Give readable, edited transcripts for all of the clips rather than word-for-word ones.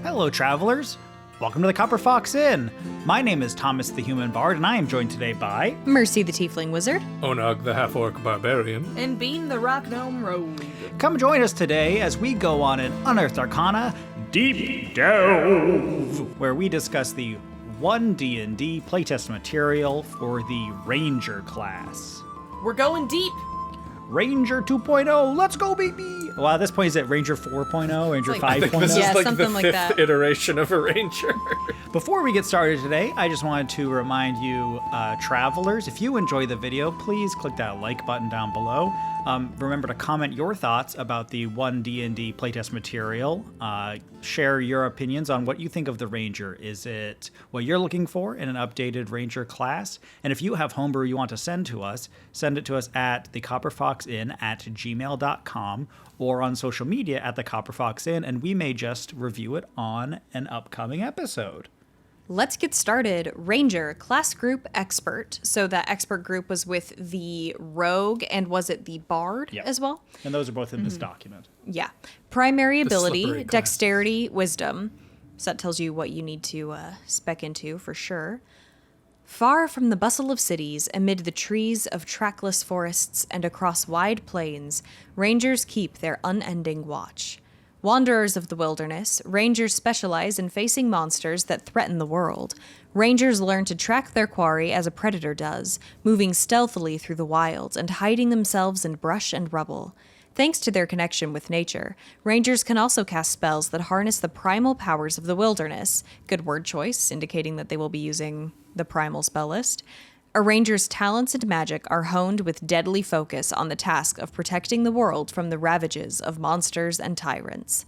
Hello, travelers. Welcome to the Copper Fox Inn. My name is Thomas the Human Bard, and I am joined today by... Mercy the Tiefling Wizard. Onag the Half-Orc Barbarian. And Bean the Rock Gnome Rogue. Come join us today as we go on an Unearthed Arcana Deep Delve, where we discuss the 1 D&D playtest material for the Ranger class. We're going deep. Ranger 2.0, let's go, baby! Well, at this point, is it Ranger 4.0, Ranger 5.0? I think this Yeah, is like something the like fifth that. iteration of a ranger. Before we get started today, I just wanted to remind you, travelers, if you enjoy the video, please click that like button down below. Remember to comment your thoughts about the 1 D&D playtest material. Share your opinions on what you think of the Ranger. Is it what you're looking for in an updated Ranger class? And if you have homebrew you want to send to us, send it to us at thecopperfoxinn@gmail.com or on social media at thecopperfoxinn, and we may just review it on an upcoming episode. Let's get started. Ranger, class group expert. So that expert group was with the rogue and was it the bard Yep. as well? And those are both in this document. Yeah. Primary slippery ability, class. dexterity, wisdom. So that tells you what you need to spec into for sure. Far from the bustle of cities, amid the trees of trackless forests and across wide plains, rangers keep their unending watch. Wanderers of the wilderness, rangers specialize in facing monsters that threaten the world. Rangers learn to track their quarry as a predator does, moving stealthily through the wilds and hiding themselves in brush and rubble. Thanks to their connection with nature, rangers can also cast spells that harness the primal powers of the wilderness. Good word choice, indicating that they will be using the primal spell list. A ranger's talents and magic are honed with deadly focus on the task of protecting the world from the ravages of monsters and tyrants.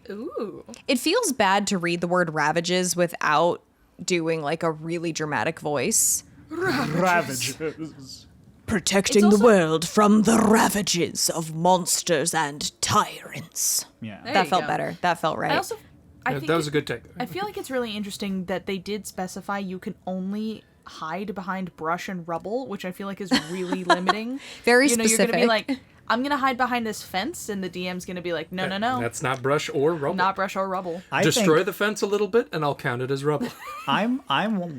Ooh. It feels bad to read the word ravages without doing like a really dramatic voice. Ravages. Protecting It's the also- world from the ravages of monsters and tyrants. Yeah. There That you felt go. better. That felt right. I Yeah, think that was a good take. I feel like it's really interesting that they did specify you can only hide behind brush and rubble, which I feel like is really limiting. Very You're gonna be specific. like, I'm gonna hide behind this fence, and the DM's gonna be like, no, That's not brush or rubble. not brush or rubble. I Destroy think the fence a little bit, and I'll count it as rubble. I'm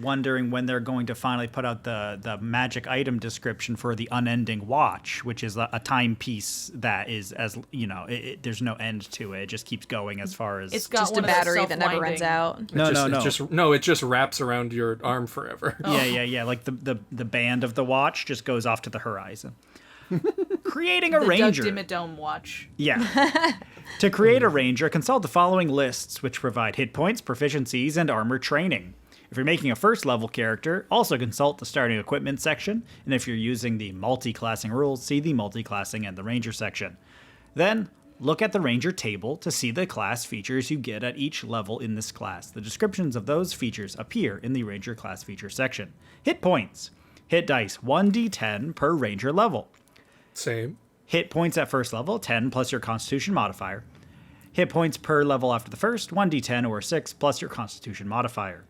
wondering when they're going to finally put out the magic item description for the Unending Watch, which is a timepiece that is, as you know, there's no end to it. It just keeps going as far as It's got just a one of those battery that never runs self-winding- out. No, It no, no. It just wraps around your arm forever. Yeah. Like the band of the watch just goes off to the horizon. Creating a The ranger. Doug Dimmadome watch. Yeah. To create a ranger, consult the following lists, which provide hit points, proficiencies, and armor training. If you're making a first level character, also consult the starting equipment section, and if you're using the multi-classing rules, see the multi-classing and the ranger section. Then, look at the ranger table to see the class features you get at each level in this class. The descriptions of those features appear in the ranger class feature section. Hit points. Hit dice 1d10 per ranger level. Same. Hit points at first level, 10 plus your constitution modifier. Hit points per level after the first, 1d10 or 6 plus your constitution modifier.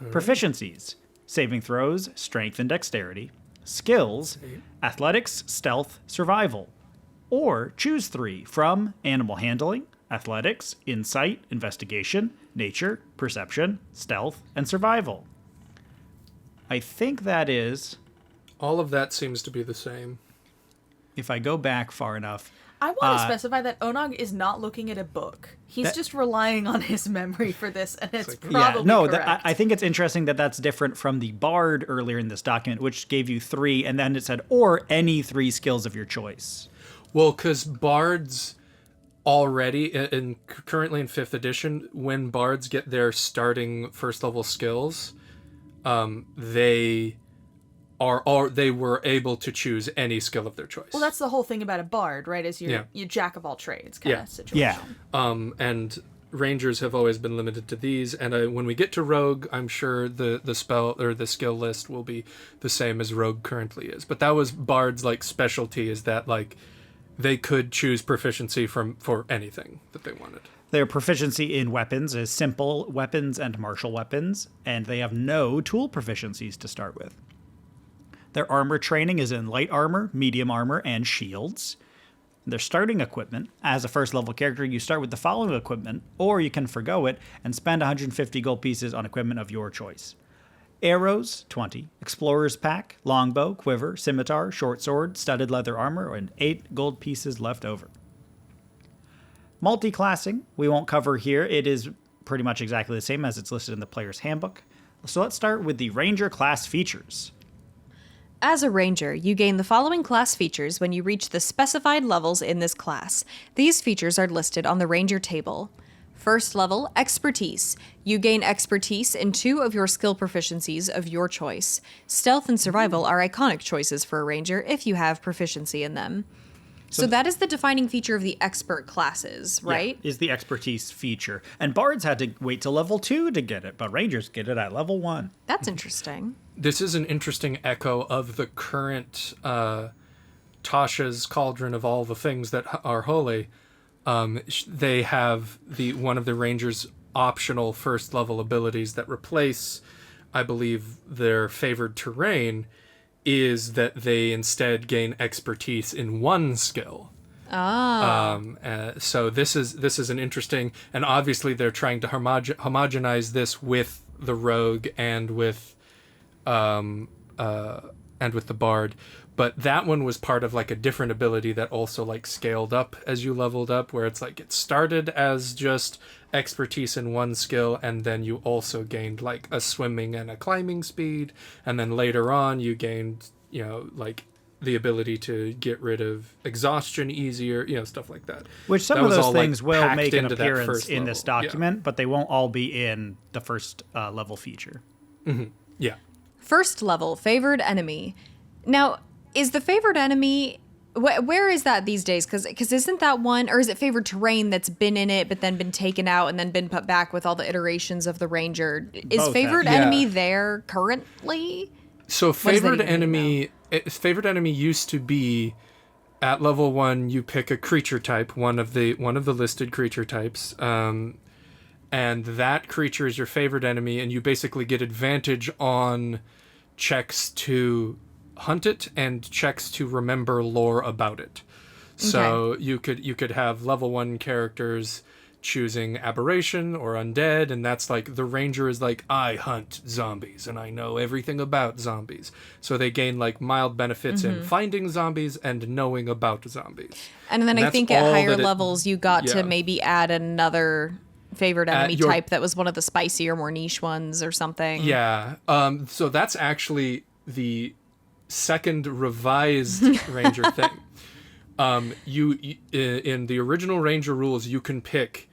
Proficiencies, saving throws, strength and dexterity. Skills, athletics, stealth, survival. Or choose 3 from animal handling, athletics, insight, investigation, nature, perception, stealth, and survival. I think that is, All of that seems to be the same. if I go back far enough, I want to specify that Onag is not looking at a book. He's just relying on his memory for this, and it's probably correct. I think it's interesting that that's different from the bard earlier in this document, which gave you 3, and then it said, or any 3 skills of your choice. Well, because bards already, currently in 5th edition, when bards get their starting first level skills, they were able to choose any skill of their choice. Well, that's the whole thing about a bard, right? Is you jack of all trades kind of situation. Yeah. And rangers have always been limited to these. And when we get to rogue, I'm sure the spell or the skill list will be the same as rogue currently is. But that was bard's like specialty, is that like they could choose proficiency for anything that they wanted. Their proficiency in weapons is simple weapons and martial weapons, and they have no tool proficiencies to start with. Their armor training is in light armor, medium armor, and shields. Their starting equipment. As a first level character, you start with the following equipment, or you can forgo it and spend 150 gold pieces on equipment of your choice. Arrows, 20. Explorer's pack, longbow, quiver, scimitar, short sword, studded leather armor, and 8 gold pieces left over. Multi-classing, we won't cover here. It is pretty much exactly the same as it's listed in the player's handbook. So let's start with the Ranger class features. As a ranger, you gain the following class features when you reach the specified levels in this class. These features are listed on the ranger table. First level, expertise. You gain expertise in 2 of your skill proficiencies of your choice. Stealth and survival are iconic choices for a ranger if you have proficiency in them. So that is the defining feature of the expert classes, right? Yeah, is the expertise feature. And bards had to wait till level 2 to get it, but rangers get it at level 1. That's interesting. This is an interesting echo of the current Tasha's Cauldron of all the things that are holy. They have one of the rangers' optional first level abilities that replace, I believe, their favored terrain, is that they instead gain expertise in 1 skill. So this is an interesting, and obviously they're trying to homogenize this with the rogue and with the bard. But that one was part of like a different ability that also like scaled up as you leveled up, where it's like it started as just expertise in 1 skill, and then you also gained like a swimming and a climbing speed, and then later on you gained, like the ability to get rid of exhaustion easier, stuff like that. Which some that of those all, things will packed make an into that appearance first in this level. document, but they won't all be in the first level feature. Yeah. First level, favored enemy. Now, is the favored enemy... where is that these days? Because isn't that one, or is it favored terrain that's been in it but then been taken out and then been put back with all the iterations of the ranger? Is Both favored have. enemy Yeah. there currently? So does that favored even mean favored enemy used to be at level 1 you pick a creature type, one of the listed creature types, and that creature is your favored enemy, and you basically get advantage on checks to hunt it and checks to remember lore about it. So you could have level 1 characters choosing aberration or undead, and that's like the ranger is like, I hunt zombies and I know everything about zombies. So they gain like mild benefits in finding zombies and knowing about zombies. And then I that's think at all higher that it- levels you got to yeah. maybe add another favored enemy your- type that was one of the spicier, more niche ones or something. Yeah. So that's actually the second revised ranger thing. You in the original ranger rules, you can pick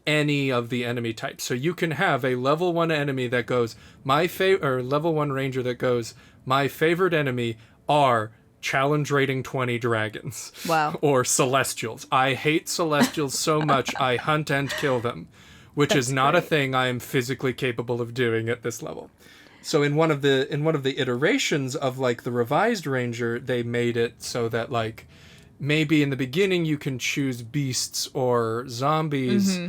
any of the enemy types. So you can have a level 1 enemy that goes or level 1 ranger that goes, my favorite enemy are challenge rating 20 dragons. Wow. Or celestials. I hate celestials so much I hunt and kill them, which is not a thing I am physically capable of doing at this level. So in one of the iterations of like the revised ranger, they made it so that like maybe in the beginning you can choose beasts or zombies,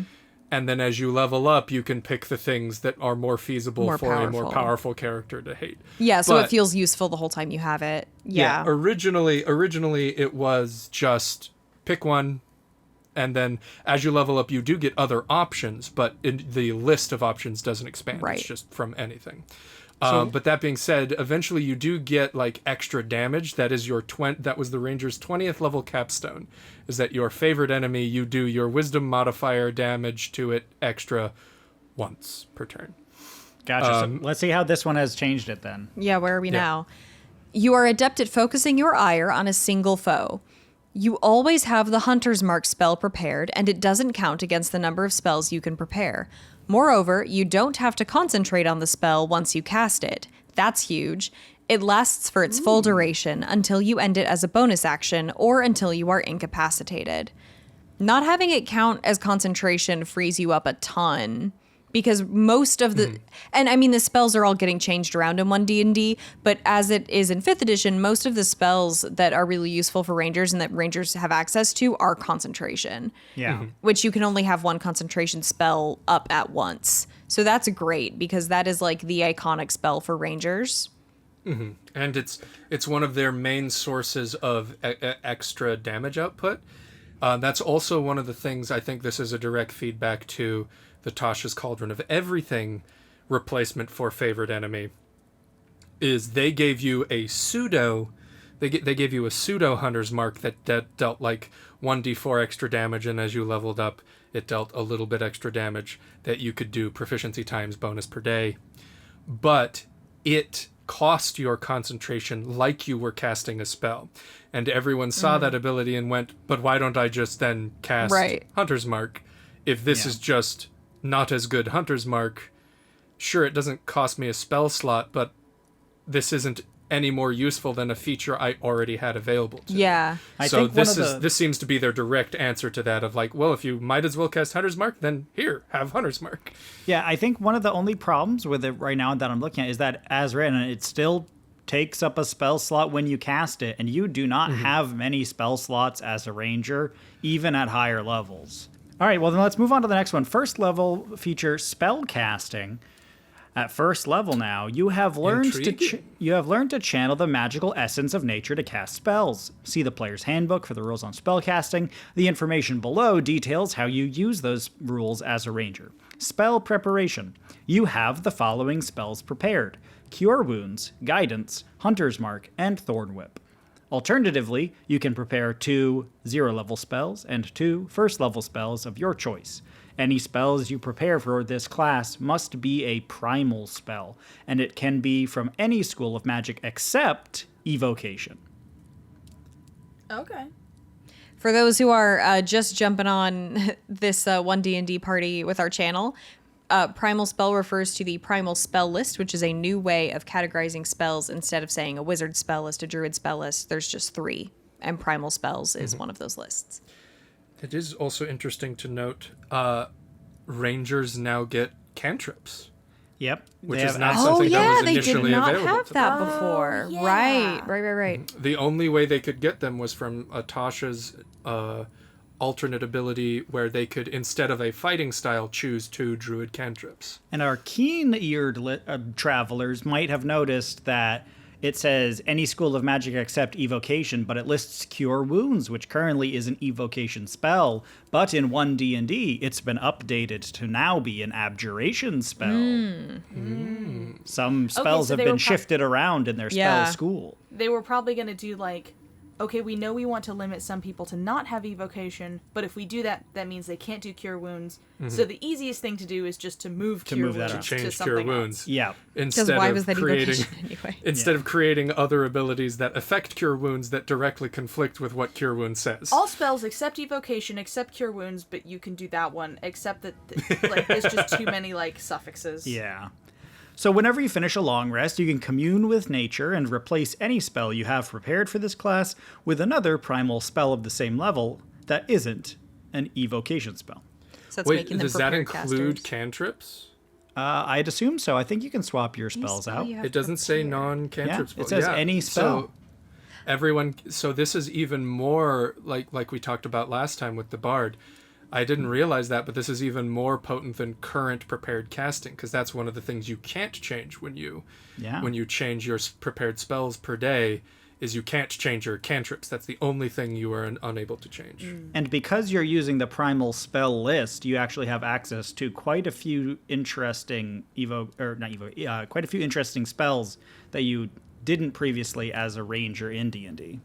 and then as you level up you can pick the things that are more feasible More for a powerful. more powerful character to hate. Yeah, so it But- feels useful the whole time you have it. Yeah. Originally it was just pick one, and then as you level up you do get other options, but the list of options doesn't expand. Right. It's just from anything. But that being said, eventually you do get like extra damage. That is that was the ranger's 20th level capstone, is that your favorite enemy, you do your wisdom modifier damage to it extra once per turn. Gotcha. So let's see how this one has changed it then. Yeah, where are we Yeah. now? You are adept at focusing your ire on a single foe. You always have the Hunter's Mark spell prepared, and it doesn't count against the number of spells you can prepare. Moreover, you don't have to concentrate on the spell once you cast it. That's huge. It lasts for its full duration until you end it as a bonus action or until you are incapacitated. Not having it count as concentration frees you up a ton, because most of the and I mean the spells are all getting changed around in 1D&D, but as it is in 5th edition, most of the spells that are really useful for rangers and that rangers have access to are concentration. Yeah. Which you can only have one concentration spell up at once. So that's great, because that is like the iconic spell for rangers. And it's one of their main sources of extra damage output. That's also one of the things, I think this is a direct feedback to the Tasha's Cauldron of Everything replacement for favorite enemy, is they gave you a pseudo... They gave you a pseudo Hunter's Mark that dealt like 1d4 extra damage, and as you leveled up, it dealt a little bit extra damage that you could do proficiency times bonus per day. But it cost your concentration like you were casting a spell. And everyone saw that ability and went, but why don't I just then cast Hunter's Mark? If this is just not as good Hunter's Mark, sure, it doesn't cost me a spell slot, but this isn't any more useful than a feature I already had available to me. Yeah. So this seems to be their direct answer to that of like, well, if you might as well cast Hunter's Mark, then here, have Hunter's Mark. Yeah, I think one of the only problems with it right now that I'm looking at is that as written, it still takes up a spell slot when you cast it, and you do not have many spell slots as a ranger, even at higher levels. All right, well then let's move on to the next one. First level feature Spellcasting. At first level now, you have learned to channel the magical essence of nature to cast spells. See the player's handbook for the rules on spellcasting. The information below details how you use those rules as a ranger. Spell preparation. You have the following spells prepared: Cure Wounds, Guidance, Hunter's Mark, and Thorn Whip. Alternatively, you can prepare 2 0-level spells and 2 1st-level spells of your choice. Any spells you prepare for this class must be a primal spell, and it can be from any school of magic except Evocation. Okay. For those who are just jumping on this one D&D party with our channel, primal spell refers to the primal spell list, which is a new way of categorizing spells. Instead of saying a wizard spell list, a druid spell list, there's just 3, and primal spells is one of those lists. It is also interesting to note, rangers now get cantrips. Yep. Which is not something that was initially available they did not have to that them. before. Oh, yeah. Right. The only way they could get them was from Tasha's alternate ability where they could, instead of a fighting style, choose 2 druid cantrips. And our keen-eared travelers might have noticed that it says any school of magic except Evocation, but it lists Cure Wounds, which currently is an Evocation spell. But in 1D&D, it's been updated to now be an Abjuration spell. Some spells have been shifted around in their spell school. They were probably going to do like, okay, we know we want to limit some people to not have Evocation, but if we do that, that means they can't do Cure Wounds. So the easiest thing to do is just to move Cure Wounds to change something Cure Wounds. else. Yeah. Because why was that Evocation anyway? Instead of creating other abilities that affect Cure Wounds that directly conflict with what Cure Wounds says. All spells except Evocation, except Cure Wounds, but you can do that one, except that like there's just too many like suffixes. Yeah. So whenever you finish a long rest, you can commune with nature and replace any spell you have prepared for this class with another primal spell of the same level that isn't an Evocation spell. So it's Wait, making them does that prepared include casters. Cantrips? I'd assume so. I think you can swap your spells out. It doesn't say non-cantrips. Yeah, it says any spell. So this is even more like we talked about last time with the Bard. I didn't realize that, but this is even more potent than current prepared casting, because that's one of the things you can't change when you change your prepared spells per day, is you can't change your cantrips. That's the only thing you are unable to change. And because you're using the primal spell list, you actually have access to quite a few interesting quite a few interesting spells that you didn't previously as a ranger in D&D.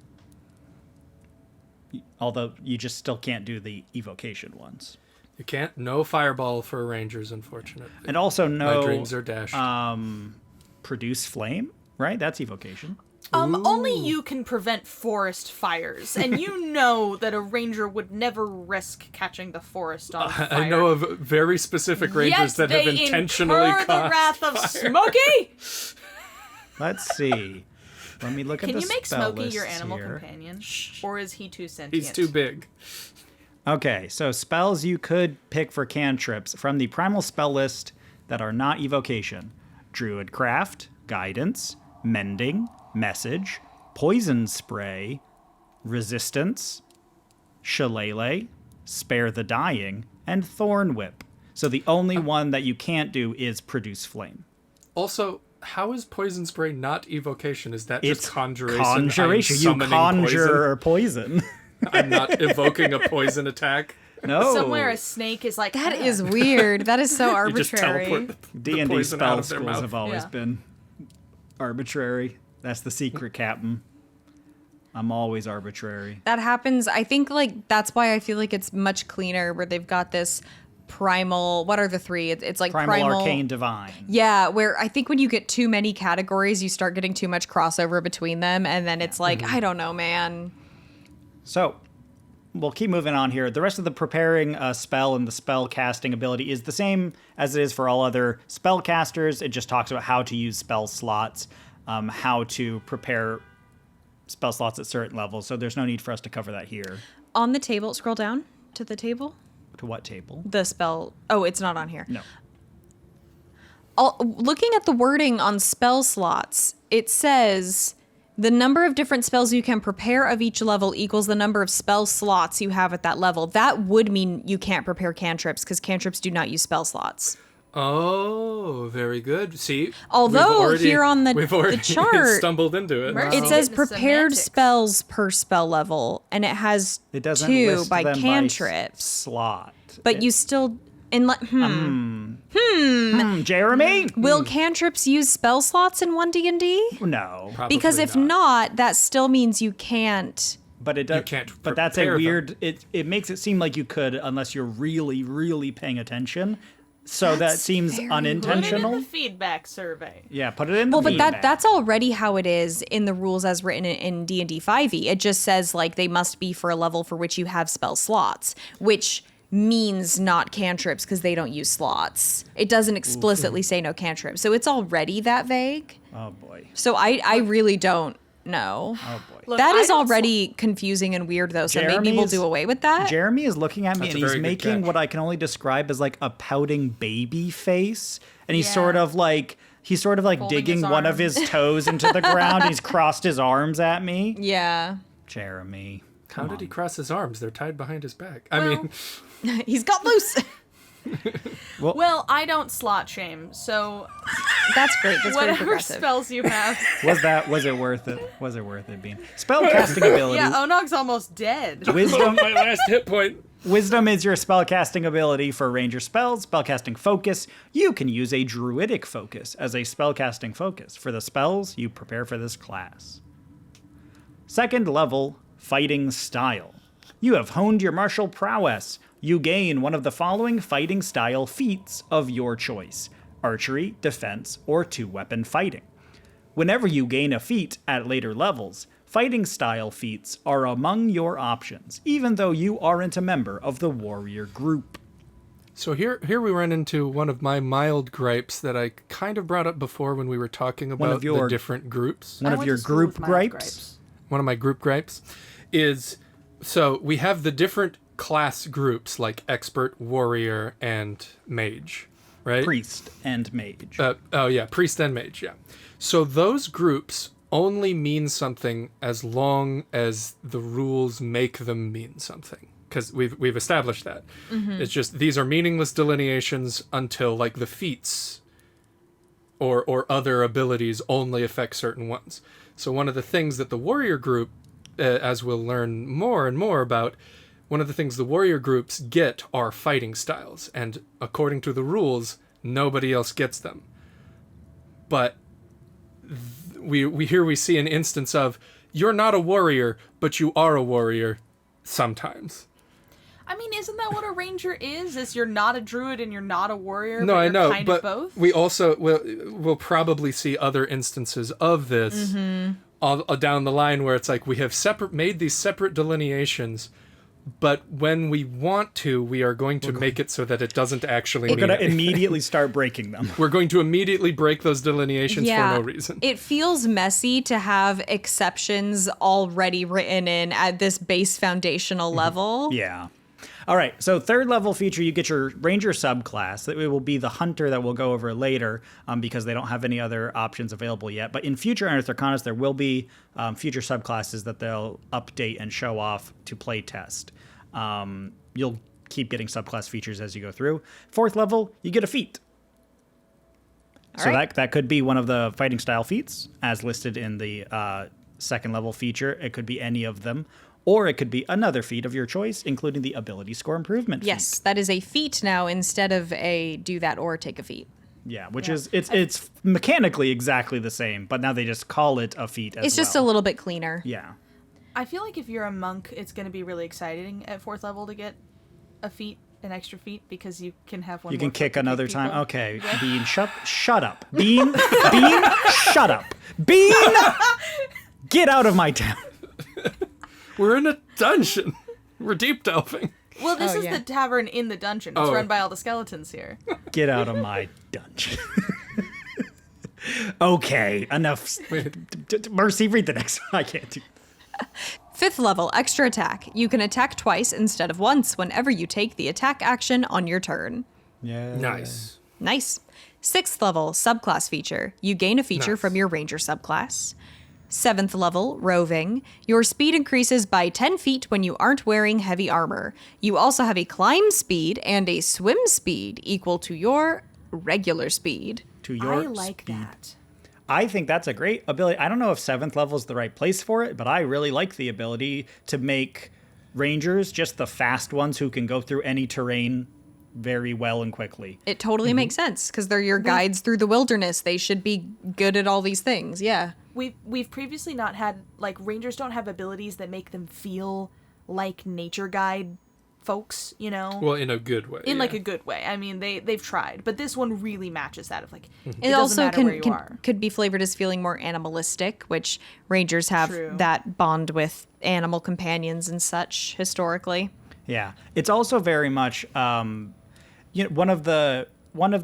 Although you just still can't do the Evocation ones. You can't. No fireball for rangers, unfortunately. And also no... My dreams are dashed. Produce flame, right? That's Evocation. Only you can prevent forest fires, and you know that a ranger would never risk catching the forest on fire. I know of very specific rangers that have intentionally incur caused the wrath of fire. Smokey! Let's see. Let me look at the Can you make spell Smokey your lists animal here. companion? Or is he too sentient? He's too big. Okay, so spells you could pick for cantrips from the primal spell list that are not Evocation: Druidcraft, Guidance, Mending, Message, Poison Spray, Resistance, Shillelagh, Spare the Dying, and Thorn Whip. So the only one that you can't do is Produce Flame. Also, how is Poison Spray not Evocation? Is that It's just Conjuration? Conjuration. You conjure poison. I'm not evoking a poison attack. No. Somewhere a snake is like, That is weird. That is so You just arbitrary. teleport the D&D poison out spell of their schools mouth. have always Yeah. been arbitrary. That's the secret, Captain. I'm always arbitrary. That happens. I think like that's why I feel like it's much cleaner where they've got this primal. What are the three? It's like Primal, Arcane, Divine. Yeah, where I think when you get too many categories, you start getting too much crossover between them, and then it's like I don't know, man. So, we'll keep moving on here. The rest of the preparing a spell and the spell casting ability is the same as it is for all other spellcasters. It just talks about how to use spell slots, how to prepare spell slots at certain levels. So there's no need for us to cover that here. On the table, scroll down to the table. To what table? The spell. Oh, it's not on here. No. Looking at the wording on spell slots, it says the number of different spells you can prepare of each level equals the number of spell slots you have at that level. That would mean you can't prepare cantrips because cantrips do not use spell slots. Oh, very good. See, Although here on we've already the chart, stumbled into it. Mercy. it says The prepared semantics. spells per spell level, and it has It doesn't two list by them cantrips. slot. But you still Jeremy? will cantrips use spell slots in 1D&D? No. Probably Because if not, that still means you can't. But it does. You can't But that's a prepare them. weird. It makes it seem like you could, unless you're really, really paying attention. So that That's seems very Put it in unintentional. the feedback survey. Yeah, put it in the Well, but feedback. that's already how it is in the rules as written in D&D 5e. It just says like they must be for a level for which you have spell slots, which means not cantrips because they don't use slots. It doesn't explicitly say no cantrips. So it's already that vague. Oh boy. So I really don't know. Oh boy. Look, That I is don't already confusing and weird though, so maybe we'll Jeremy's- do away with that. Jeremy is looking at me That's and a he's very good making catch. what I can only describe as like a pouting baby face, and he's Yeah. sort of like Folding digging his one of his arms. toes into the ground. He's crossed his arms at me. Yeah. Jeremy. How did he cross his arms? They're tied behind his back. I Well- mean, He's got loose. Well, I don't slot shame, so That's great. That's very whatever progressive. spells you have. Was it worth it? Was it worth it being spell casting ability? Yeah, Onog's almost dead. Wisdom. my last hit point. Wisdom is your spellcasting ability for ranger spells. Spellcasting focus. You can use a druidic focus as a spellcasting focus for the spells you prepare for this class. Second level, fighting style. You have honed your martial prowess. You gain one of the following fighting style feats of your choice: archery, defense, or two-weapon fighting. Whenever you gain a feat at later levels, fighting style feats are among your options, even though you aren't a member of the warrior group. So here we run into one of my mild gripes that I kind of brought up before when we were talking about the your- different groups. One I of went your to school group with mild gripes? One of my group gripes is, so we have the different class groups like expert, warrior, and mage, right? Priest and mage. Priest and mage, yeah. So those groups only mean something as long as the rules make them mean something. Because we've established that. It's just these are meaningless delineations until like the feats or other abilities only affect certain ones. So one of the things that the warrior group, as we'll learn more and more about, one of the things the warrior groups get are fighting styles, and according to the rules, nobody else gets them. But we see an instance of you're not a warrior, but you are a warrior sometimes. I mean, isn't that what a ranger is? Is you're not a druid and you're not a warrior, No, but I you're know, kind but of both? we also we'll probably see other instances of this all down the line where it's like we have made these separate delineations, but when we want to, we are going to make it so that it doesn't actually We're mean going to anything. immediately start breaking them. We're going to immediately break those delineations for no reason. It feels messy to have exceptions already written in at this base foundational level. Yeah. All right, so third level feature, you get your ranger subclass. It will be the hunter that we'll go over later because they don't have any other options available yet. But in future Unearthed Arcanas, there will be future subclasses that they'll update and show off to play test. You'll keep getting subclass features as you go through. Fourth level, you get a feat. So right. that could be one of the fighting style feats as listed in the second level feature. It could be any of them. or it could be another feat of your choice, including the ability score improvement Yes, feat. that is a feat now instead of a do that or take a feat. Yeah, which is it's mechanically exactly the same, but now they just call it a feat as It's just a well. little bit cleaner. Yeah. I feel like if you're a monk, it's going to be really exciting at 4th level to get a feat, an extra feat, because you can have one. You more can foot kick to another time. people. Okay, Yeah. Bean, shut up. Bean, shut up. Bean, get out of my town. We're in a dungeon. We're deep delving. Well, this Oh, is yeah. the tavern in the dungeon. It's Oh. run by all the skeletons here. Get out of my dungeon. Okay, enough. Mercy, read the next one. I can't do. 5th level, extra attack. You can attack twice instead of once whenever you take the attack action on your turn. Yeah. Nice. Nice. 6th level, subclass feature. You gain a feature Nice. from your ranger subclass. 7th level, roving. Your speed increases by 10 feet when you aren't wearing heavy armor. You also have a climb speed and a swim speed equal to your regular speed. To your I like speed. that. I think that's a great ability. I don't know if 7th level is the right place for it, but I really like the ability to make rangers just the fast ones who can go through any terrain very well and quickly. It totally makes sense because they're your guides through the wilderness. They should be good at all these things. Yeah. We've previously not had, like, rangers don't have abilities that make them feel like nature guide folks, you know? Well, in a good way. in yeah. like a good way. I mean, they've tried, but this one really matches that of like it It doesn't also matter where you are. could be flavored as feeling more animalistic, which rangers have True. that bond with animal companions and such historically. Yeah, it's also very much one of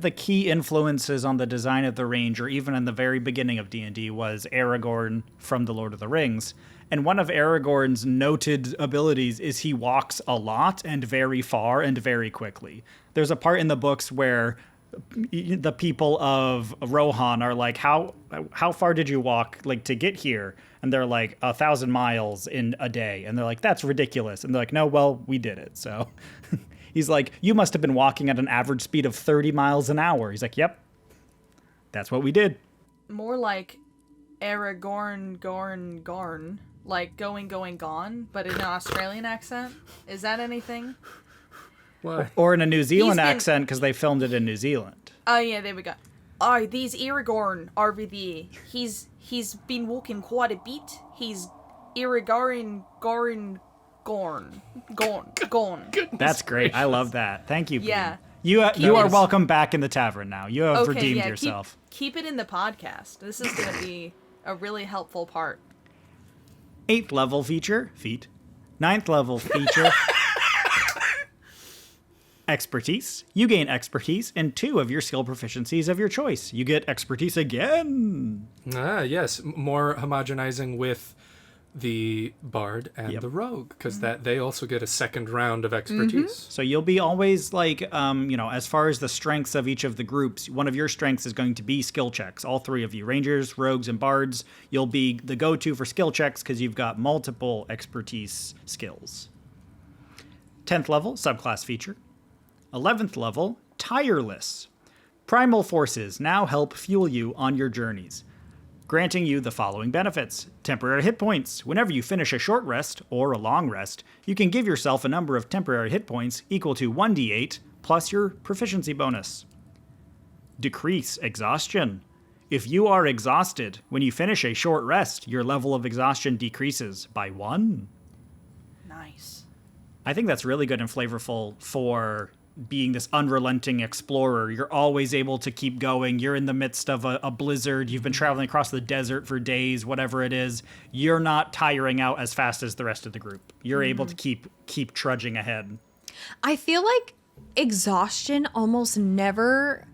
the key influences on the design of the Ranger, even in the very beginning of D&D, was Aragorn from The Lord of the Rings. And one of Aragorn's noted abilities is he walks a lot and very far and very quickly. There's a part in the books where the people of Rohan are like, how far did you walk like to get here? And they're like 1,000 miles in a day. And they're like, that's ridiculous. And they're like, no, well, we did it. So he's like, you must have been walking at an average speed of 30 miles an hour. He's like, yep, that's what we did. More like Aragorn, Gorn, like going, gone, but in an Australian accent. Is that anything? Why? Or in a New Zealand been- accent because they filmed it in New Zealand. Oh yeah, there we go. Oh, these Aragorn are with you. He's been walking quite a bit. He's Aragorn, gone. That's great. I love that. Thank you, Bean. Yeah. You Keep are it- welcome back in the tavern now. You have Okay, redeemed yeah, yourself. keep it in the podcast. This is gonna be a really helpful part. 8th level feature, feat. 9th level feature, expertise. You gain expertise in 2 of your skill proficiencies of your choice. You get expertise again. Ah, yes. More homogenizing with the bard and Yep. the rogue, because that they also get a second round of expertise. So you'll be always like, as far as the strengths of each of the groups, one of your strengths is going to be skill checks. All 3 of you, rangers, rogues, and bards, you'll be the go-to for skill checks because you've got multiple expertise skills. 10th level, subclass feature. 11th level, tireless. Primal forces now help fuel you on your journeys, granting you the following benefits. Temporary hit points. Whenever you finish a short rest or a long rest, you can give yourself a number of temporary hit points equal to 1d8 plus your proficiency bonus. Decrease exhaustion. If you are exhausted, when you finish a short rest, your level of exhaustion decreases by 1. Nice. I think that's really good and flavorful for being this unrelenting explorer. You're always able to keep going. You're in the midst of a blizzard. You've been traveling across the desert for days, whatever it is. You're not tiring out as fast as the rest of the group. You're able to keep trudging ahead. I feel like exhaustion almost never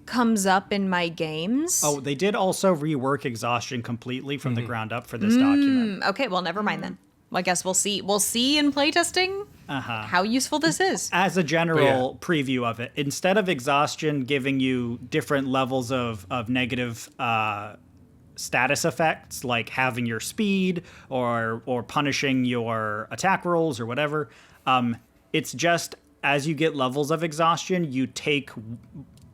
comes up in my games. Oh, they did also rework exhaustion completely from the ground up for this document. Okay, well, never mind then. Well, I guess we'll see. We'll see in playtesting how useful this is. As a general preview of it, instead of exhaustion giving you different levels of negative status effects, like having your speed or punishing your attack rolls or whatever, it's just as you get levels of exhaustion, you take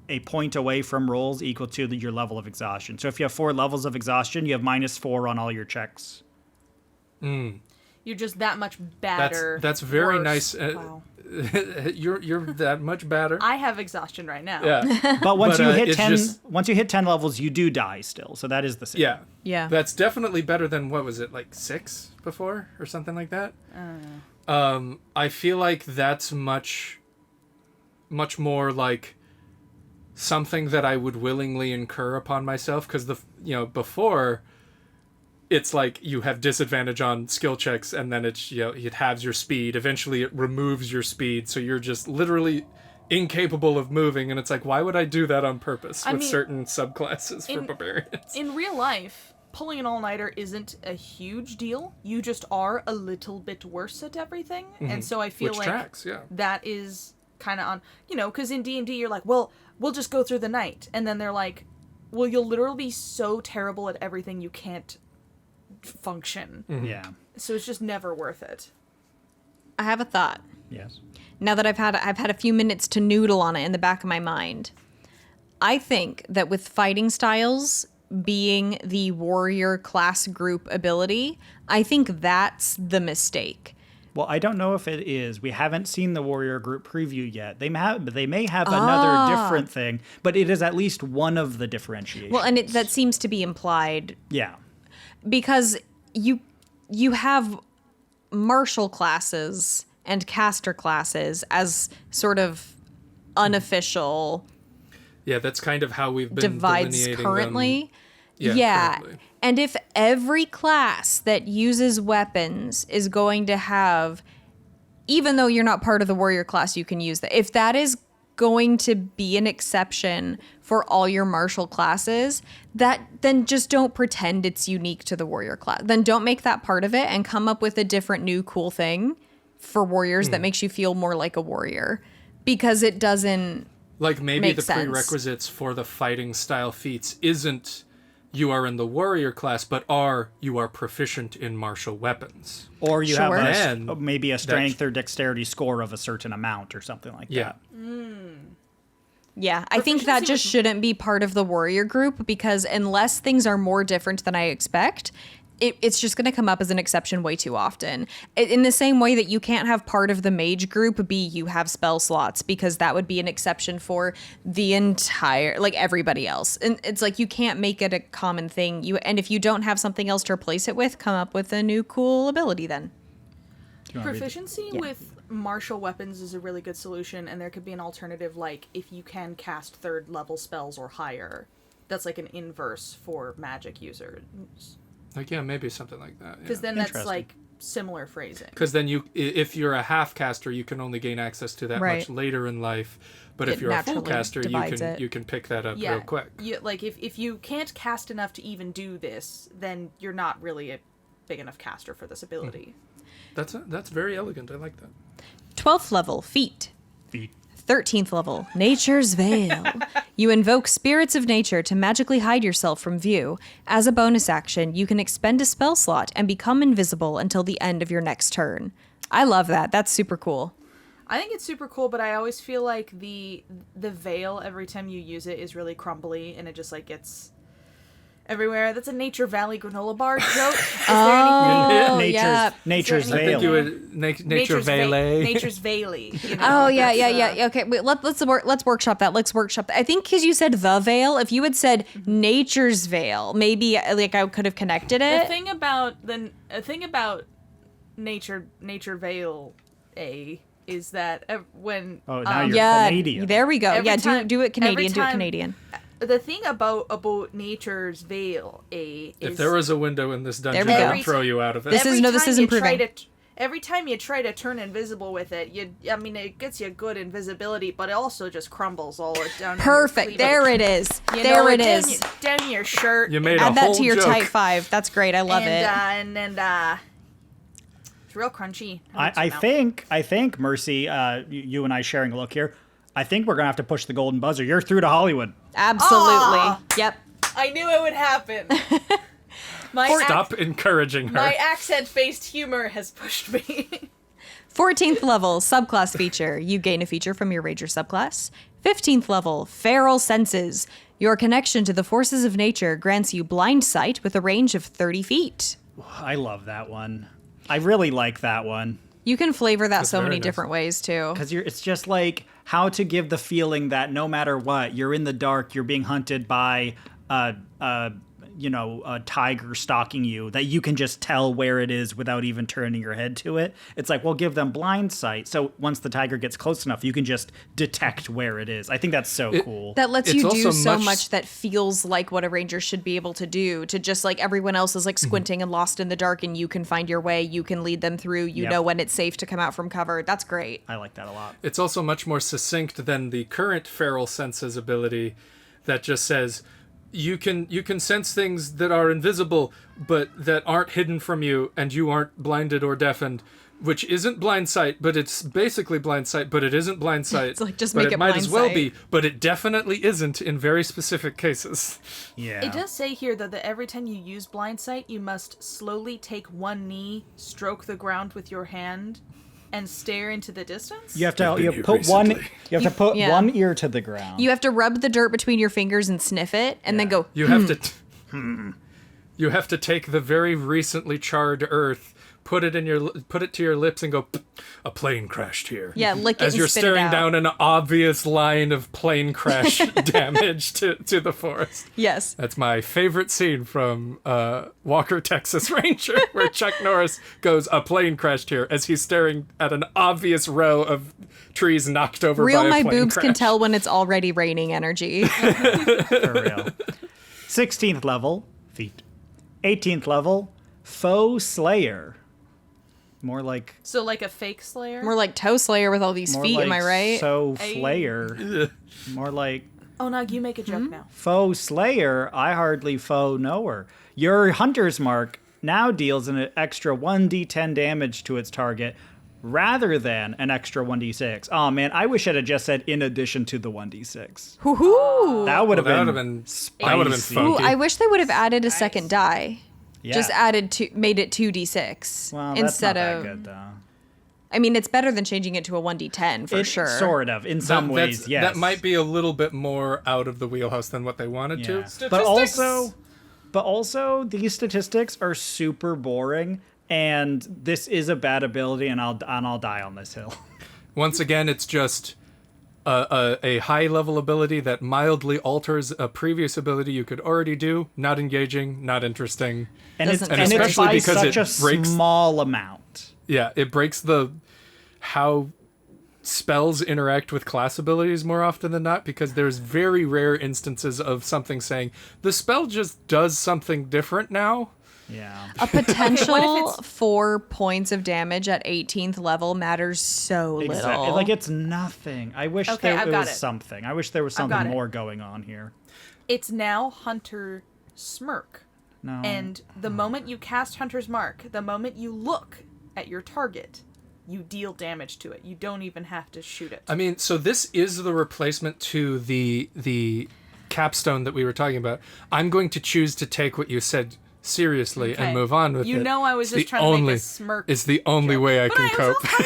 a point away from rolls equal to your level of exhaustion. So if you have 4 levels of exhaustion, you have -4 on all your checks. You're just that much badder. That's very worse. nice. Wow. You're that much badder. I have exhaustion right now. Yeah. But once you hit it's 10, just- once you hit 10 levels, you do die still. So that is the same. Yeah. Yeah. That's definitely better than, what was it, like 6 before or something like that? I feel like that's much more like something that I would willingly incur upon myself, because before it's like you have disadvantage on skill checks, and then it's, it halves your speed. Eventually it removes your speed, so you're just literally incapable of moving, and it's like, why would I do that on purpose with certain subclasses for barbarians? In real life, pulling an all-nighter isn't a huge deal. You just are a little bit worse at everything, and so I feel Which like tracks, yeah. that is kind of on, because in D&D you're like, well, we'll just go through the night, and then they're like, well, you'll literally be so terrible at everything you can't function. Yeah. So it's just never worth it. I have a thought. Yes. Now that I've had a few minutes to noodle on it in the back of my mind, I think that with fighting styles being the warrior class group ability, I think that's the mistake. Well, I don't know if it is. We haven't seen the warrior group preview yet. They may have another different thing, but it is at least one of the differentiations. Well, and that seems to be implied yeah. because you have martial classes and caster classes as sort of unofficial Yeah, that's kind of how we've been divides delineating currently. them. Yeah, currently. And if every class that uses weapons is going to have, even though you're not part of the warrior class, you can use that. If that is going to be an exception for all your martial classes, then just don't pretend it's unique to the warrior class. Then don't make that part of it and come up with a different new cool thing for warriors that makes you feel more like a warrior, because it doesn't Like maybe make the sense. prerequisites for the fighting style feats isn't you are in the warrior class, but you are proficient in martial weapons. Or you Sure. have And maybe a strength or dexterity score of a certain amount or something like Yeah. that. Yeah, I think that just shouldn't be part of the warrior group, because unless things are more different than I expect, it's just going to come up as an exception way too often. In the same way that you can't have part of the mage group be you have spell slots, because that would be an exception for the entire, like everybody else. And it's like you can't make it a common thing. And if you don't have something else to replace it with, come up with a new cool ability then. Proficiency with martial weapons is a really good solution, and there could be an alternative, like if you can cast 3rd level spells or higher. That's like an inverse for magic users. Like, yeah, maybe something like that. Because then that's Interesting. like similar phrasing. Because then if you're a half caster, you can only gain access to that Right. much later in life. But if It you're a full naturally caster, divides it. you can pick that up Yeah, real quick. like if you can't cast enough to even do this, then you're not really a big enough caster for this ability. That's very elegant. I like that. 12th level, feet. Feet. 13th level, Nature's Veil. You invoke spirits of nature to magically hide yourself from view. As a bonus action, you can expend a spell slot and become invisible until the end of your next turn. I love that. That's super cool. I think it's super cool, but I always feel like the veil every time you use it is really crumbly, and it just like gets everywhere. That's a Nature Valley granola bar joke. Is there anything? Nature's Is there I veil. think you would nature valet. Nature's Valley. You know, Oh yeah, that's, yeah. Okay, wait, let's workshop that. Let's workshop that. I think because you said the veil. If you had said Nature's Veil, maybe like I could have connected The it. thing about Nature Vale is that when Oh, now you're Yeah, Canadian. there we go. Every Yeah, time- do it Canadian. every Do it time- Canadian. the thing about Nature's Vale is If there was a window in this dungeon, we go. I would throw you out of it. This is improving. Every time you try to turn invisible with it, it gets you good invisibility, but it also just crumbles all down. Perfect. There it is. You There know, it down is. down your shirt. You made a Add that whole to your joke. type 5. That's great. I love it. It's real crunchy. I think, Mercy, you and I sharing a look here, I think we're going to have to push the golden buzzer. You're through to Hollywood. Absolutely. Aw. Yep. I knew it would happen. Stop encouraging her. My accent-based humor has pushed me. 14th level, subclass feature. You gain a feature from your Ranger subclass. 15th level, Feral Senses. Your connection to the forces of nature grants you blind sight with a range of 30 feet. I love that one. I really like that one. You can flavor that That's so very many nice. different ways too. Because it's just like how to give the feeling that no matter what, you're in the dark, you're being hunted by a tiger stalking you, that you can just tell where it is without even turning your head to it. It's like, we'll give them blind sight. So once the tiger gets close enough, you can just detect where it is. I think that's so cool. That lets It's you do also so much- much that feels like what a ranger should be able to do, to just like everyone else is like squinting and lost in the dark, and you can find your way, you can lead them through, you Yep. know when it's safe to come out from cover. That's great. I like that a lot. It's also much more succinct than the current Feral Senses ability that just says you can sense things that are invisible but that aren't hidden from you, and you aren't blinded or deafened, which isn't blind sight, but it's basically blind sight, but it isn't blind sight. It's like, just but make it might blind as well sight. be, but it definitely isn't in very specific cases. Yeah. It does say here, though, that every time you use blind sight, you must slowly take one knee, stroke the ground with your hand, and stare into the distance? You have to I've been you here put one. recently. You have to put yeah. one ear to the ground. You have to rub the dirt between your fingers and sniff it, and then go. You have to you have to take the very recently charred earth, put it to your lips, and go, a plane crashed here. Yeah, lick it as and you're spit it staring out. down an obvious line of plane crash damage to the forest. Yes. That's my favorite scene from Walker, Texas Ranger, where Chuck Norris goes, a plane crashed here, as he's staring at an obvious row of trees knocked over Real by a my plane boobs crash. can tell when it's already raining energy. For real. 16th level, feet. 18th level, Foe Slayer. More like So like a fake slayer? More like Toe Slayer with all these more feet, like am I right? So Ay. Flayer. More like Oh, no, you make a joke now. Foe Slayer. I hardly foe knower. Your Hunter's Mark now deals an extra 1d10 damage to its target, rather than an extra 1d6. Oh man, I wish it had just said in addition to the 1d6. Hoo-hoo! That would have That been would have been spicy. that would have been Ooh, funky. I wish they would have added a second die. Yeah. Just made it 2d6 Well, that's instead not of. that good though. I mean, it's better than changing it to a 1d10 for sure. Sort of, in some ways, yes. That might be a little bit more out of the wheelhouse than what they wanted Yeah. to. But also, these statistics are super boring, and this is a bad ability, and I'll die on this hill. Once again, it's just a high level ability that mildly alters a previous ability you could already do. Not engaging, not interesting. And it's Doesn't- and it's especially by because such it a breaks- small amount. Yeah, it breaks how spells interact with class abilities more often than not, because there's very rare instances of something saying the spell just does something different now. Yeah. A potential what if 4 points of damage at 18th level matters so Exactly. little. Like, it's nothing. I wish Okay, I've there got was it. something. I wish there was I've got something it. more going on here. It's now Hunter Smirk. No. And the moment you cast Hunter's Mark, the moment you look at your target, you deal damage to it. You don't even have to shoot it. I mean, so this is the replacement to the capstone that we were talking about. I'm going to choose to take what you said seriously Okay. and move on with it. You know I was It's just the trying to make only- a smirk. It's the only joke. way I But can was cope.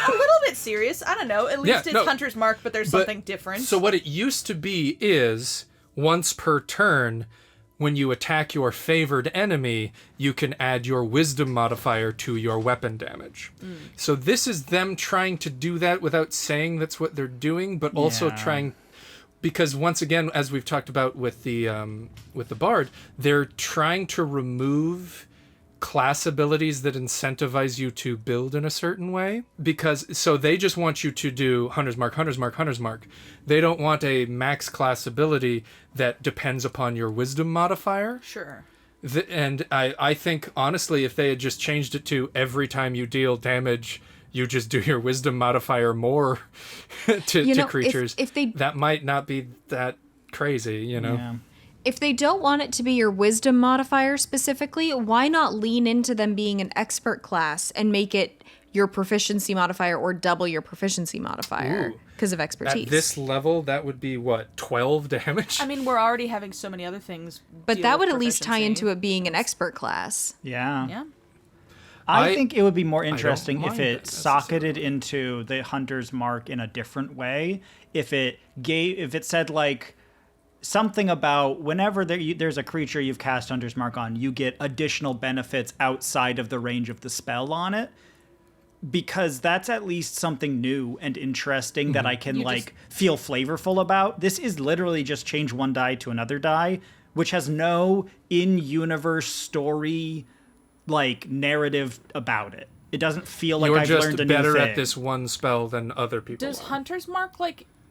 a little bit serious. I don't know. At least Yeah, it's no. Hunter's Mark, but there's But- something different. So what it used to be is once per turn, when you attack your favored enemy, you can add your wisdom modifier to your weapon damage. So this is them trying to do that without saying that's what they're doing, but also Yeah. trying, because once again, as we've talked about with the bard, they're trying to remove class abilities that incentivize you to build in a certain way, because so they just want you to do Hunter's Mark, Hunter's Mark, Hunter's Mark. They don't want a max class ability that depends upon your wisdom modifier. Sure. And I think honestly, if they had just changed it to every time you deal damage, you just do your wisdom modifier more to You know, creatures, if they- that might not be that crazy, you know. Yeah. If they don't want it to be your wisdom modifier specifically, why not lean into them being an expert class and make it your proficiency modifier or double your proficiency modifier Ooh. because of expertise? At this level, that would be what, 12 damage? I mean, we're already having so many other things. but deal that with would at least tie proficiency. into it being an expert class. Yeah. Yeah. I I- think it would be more interesting if mind it that socketed into the Hunter's Mark in a different way. If it said like something about whenever there's a creature you've cast Hunter's Mark on, you get additional benefits outside of the range of the spell on it. Because that's at least something new and interesting that I can feel flavorful about. This is literally just change one die to another die, which has no in-universe story narrative about it. It doesn't feel like I've learned a new thing. You're just better at this one spell than other people. Does Hunter's Mark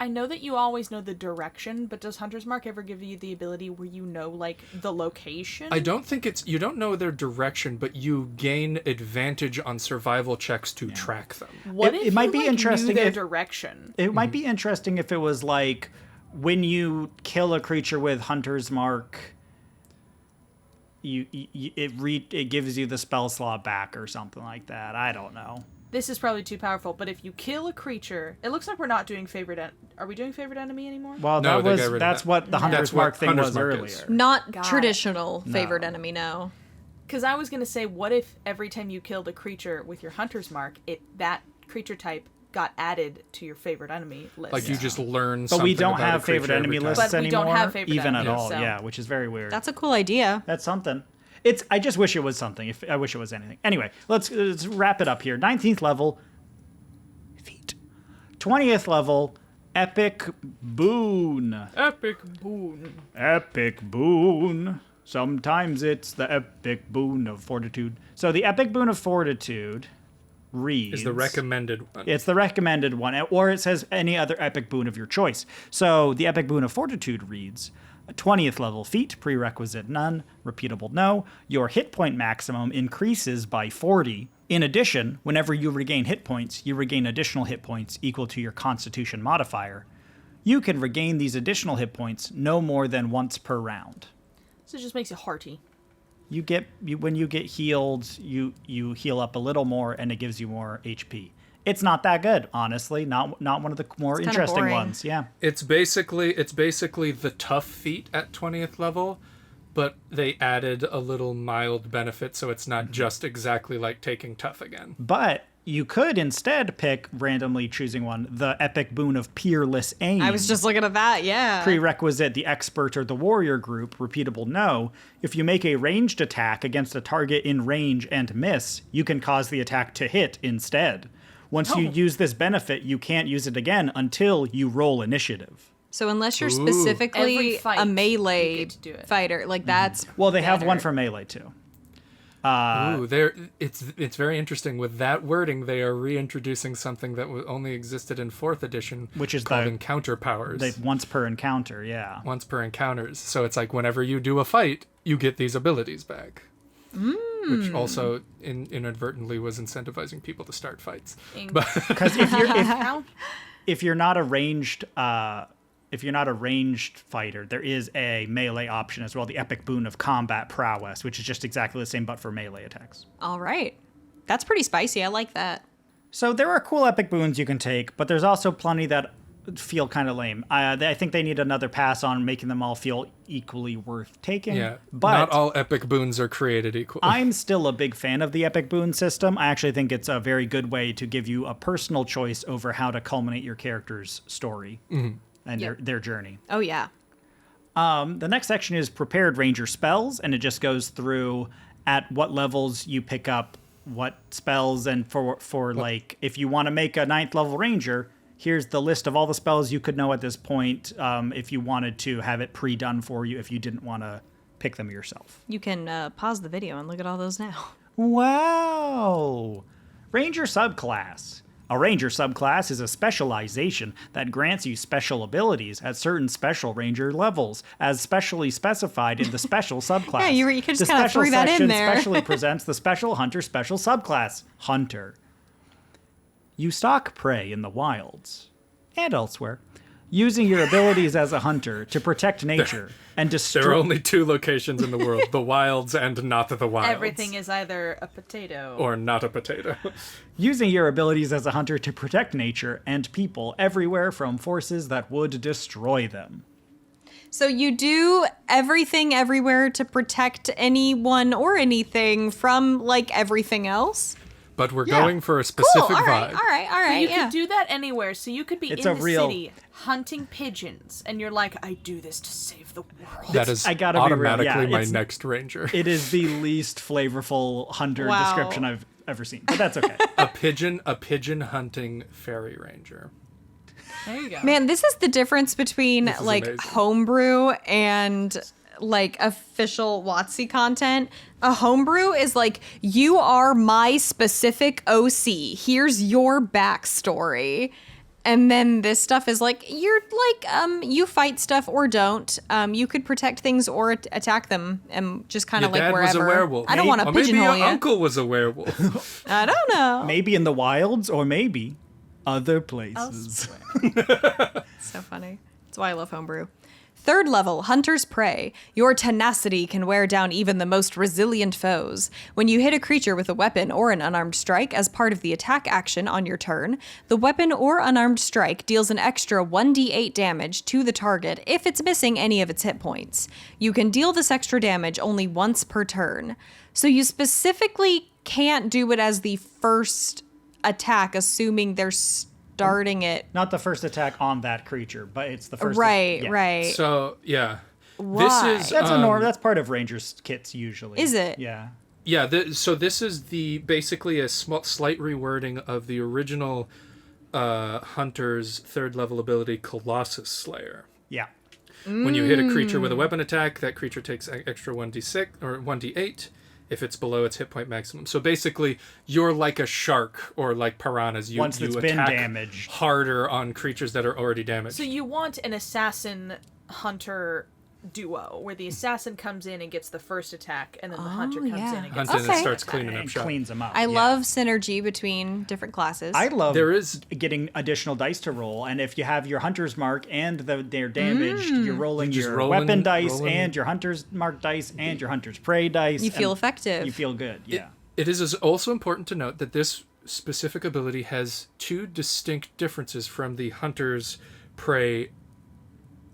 I know that you always know the direction, but does Hunter's Mark ever give you the ability where you know, the location? I don't think you don't know their direction, but you gain advantage on survival checks to track them. What if it might be interesting knew their direction? It might be interesting if it was when you kill a creature with Hunter's Mark, it gives you the spell slot back or something like that. I don't know. This is probably too powerful, but if you kill a creature, it looks like we're not doing favorite. Are we doing favorite enemy anymore? Well, No, that's what the Hunter's Mark thing was earlier. Not traditional favorite enemy, no. Because I was gonna say, what if every time you killed a creature with your Hunter's Mark, that creature type got added to your favorite enemy list? You just learn. But we don't about have a creature favorite enemy every time. lists But we anymore, don't have favorite even at enemies, all. so- Yeah, which is very weird. That's a cool idea. That's something. I just wish it was something. I wish it was anything. Anyway, let's wrap it up here. 19th level. Feet. 20th level, Epic Boon. Epic Boon. Epic Boon. Sometimes it's the Epic Boon of Fortitude. So the Epic Boon of Fortitude reads... Is the recommended one. It's the recommended one, or it says any other Epic Boon of your choice. So the Epic Boon of Fortitude reads... 20th level feat, prerequisite none, repeatable no. Your hit point maximum increases by 40. In addition, whenever you regain hit points, you regain additional hit points equal to your Constitution modifier. You can regain these additional hit points no more than once per round. So it just makes you hearty. When you get healed, you heal up a little more, and it gives you more HP. It's not that good, honestly. Not one of the more interesting ones. Yeah. It's basically the tough feat at 20th level, but they added a little mild benefit, so it's not just exactly like taking tough again. But you could instead pick, randomly choosing one, the Epic Boon of Peerless Aim. I was just looking at that, yeah. Prerequisite, the Expert or the Warrior group, repeatable no. If you make a ranged attack against a target in range and miss, you can cause the attack to hit instead. Once you use this benefit, you can't use it again until you roll initiative. So unless you're specifically Every fight, a you melee get to do it. fighter, that's Well, they have better. one for melee too. It's very interesting. With that wording, they are reintroducing something that only existed in 4th edition, Which is called the- encounter powers. Once per encounter, yeah. Once per encounters. So it's like whenever you do a fight, you get these abilities back. Which also inadvertently was incentivizing people to start fights. Because if you're not a ranged fighter, there is a melee option as well, the Epic Boon of Combat Prowess, which is just exactly the same but for melee attacks. All right. That's pretty spicy. I like that. So there are cool epic boons you can take, but there's also plenty that feel kind of lame. I think they need another pass on making them all feel equally worth taking. Yeah, but not all epic boons are created equal. I'm still a big fan of the epic boon system. I actually think it's a very good way to give you a personal choice over how to culminate your character's story and their journey. Oh, yeah. The next section is prepared ranger spells, and it just goes through at what levels you pick up what spells, and for like if you want to make a 9th level ranger, here's the list of all the spells you could know at this point if you wanted to have it pre-done for you if you didn't want to pick them yourself. You can pause the video and look at all those now. Wow! Ranger subclass. A ranger subclass is a specialization that grants you special abilities at certain special ranger levels, as specially specified in the special subclass. Yeah, you could just The kind of special threw that in section there. specially presents the special hunter special subclass, Hunter. You stalk prey in the wilds and elsewhere, using your abilities as a hunter to protect nature and destroy... There are only 2 locations in the world, the wilds and not the wilds. Everything is either a potato or not a potato. Using your abilities as a hunter to protect nature and people everywhere from forces that would destroy them. So you do everything everywhere to protect anyone or anything from, like, everything else? but we're Yeah. going for a specific Cool. All right. vibe. All right. All But right. you Yeah. could do that anywhere. So you could be It's in a the real- city hunting pigeons, and you're like, I do this to save the world. That is I gotta be real, automatically yeah, my it's- next ranger. It is the least flavorful hunter Wow. description I've ever seen, but that's okay. a pigeon hunting fairy ranger. There you go. Man, this is the difference between This is like amazing. homebrew and like official WotC content. A homebrew is like, you are my specific OC. Here's your backstory. And then this stuff is like, you're like, you fight stuff or don't. You could protect things or attack them and just kind Your of like dad wherever. was a werewolf. I don't want to Or maybe pigeonhole your you. uncle was a werewolf. I don't know. Maybe in the wilds, or maybe other places. So funny. That's why I love homebrew. Third level, Hunter's Prey. Your tenacity can wear down even the most resilient foes. When you hit a creature with a weapon or an unarmed strike as part of the attack action on your turn, the weapon or unarmed strike deals an extra 1d8 damage to the target if it's missing any of its hit points. You can deal this extra damage only once per turn. So you specifically can't do it as the first attack, assuming they're starting it. Not the first attack on that creature, but it's the first. Right, yeah. right. So yeah, Why? this is That's a norm. That's part of Rangers kits usually. Is it? Yeah. yeah. So this is the basically a slight rewording of the original Hunter's third level ability, Colossus Slayer. Yeah. When you hit a creature with a weapon attack, that creature takes an extra 1d6 or 1d8 if it's below its hit point maximum. So basically, you're like a shark or like piranhas. You Once it's been attack damaged. harder on creatures that are already damaged. So you want an assassin hunter duo where the assassin comes in and gets the first attack, and then the hunter comes yeah. in and gets Hunting Okay. and starts cleaning up And shop. cleans them up. I yeah. love synergy between different classes. I love There is- getting additional dice to roll, and if you have your hunter's mark and they're damaged, you're rolling You're just your rolling- weapon dice rolling- and your hunter's mark dice and your hunter's prey dice. You feel and effective. You feel good. Yeah. It is also important to note that this specific ability has two distinct differences from the Hunter's Prey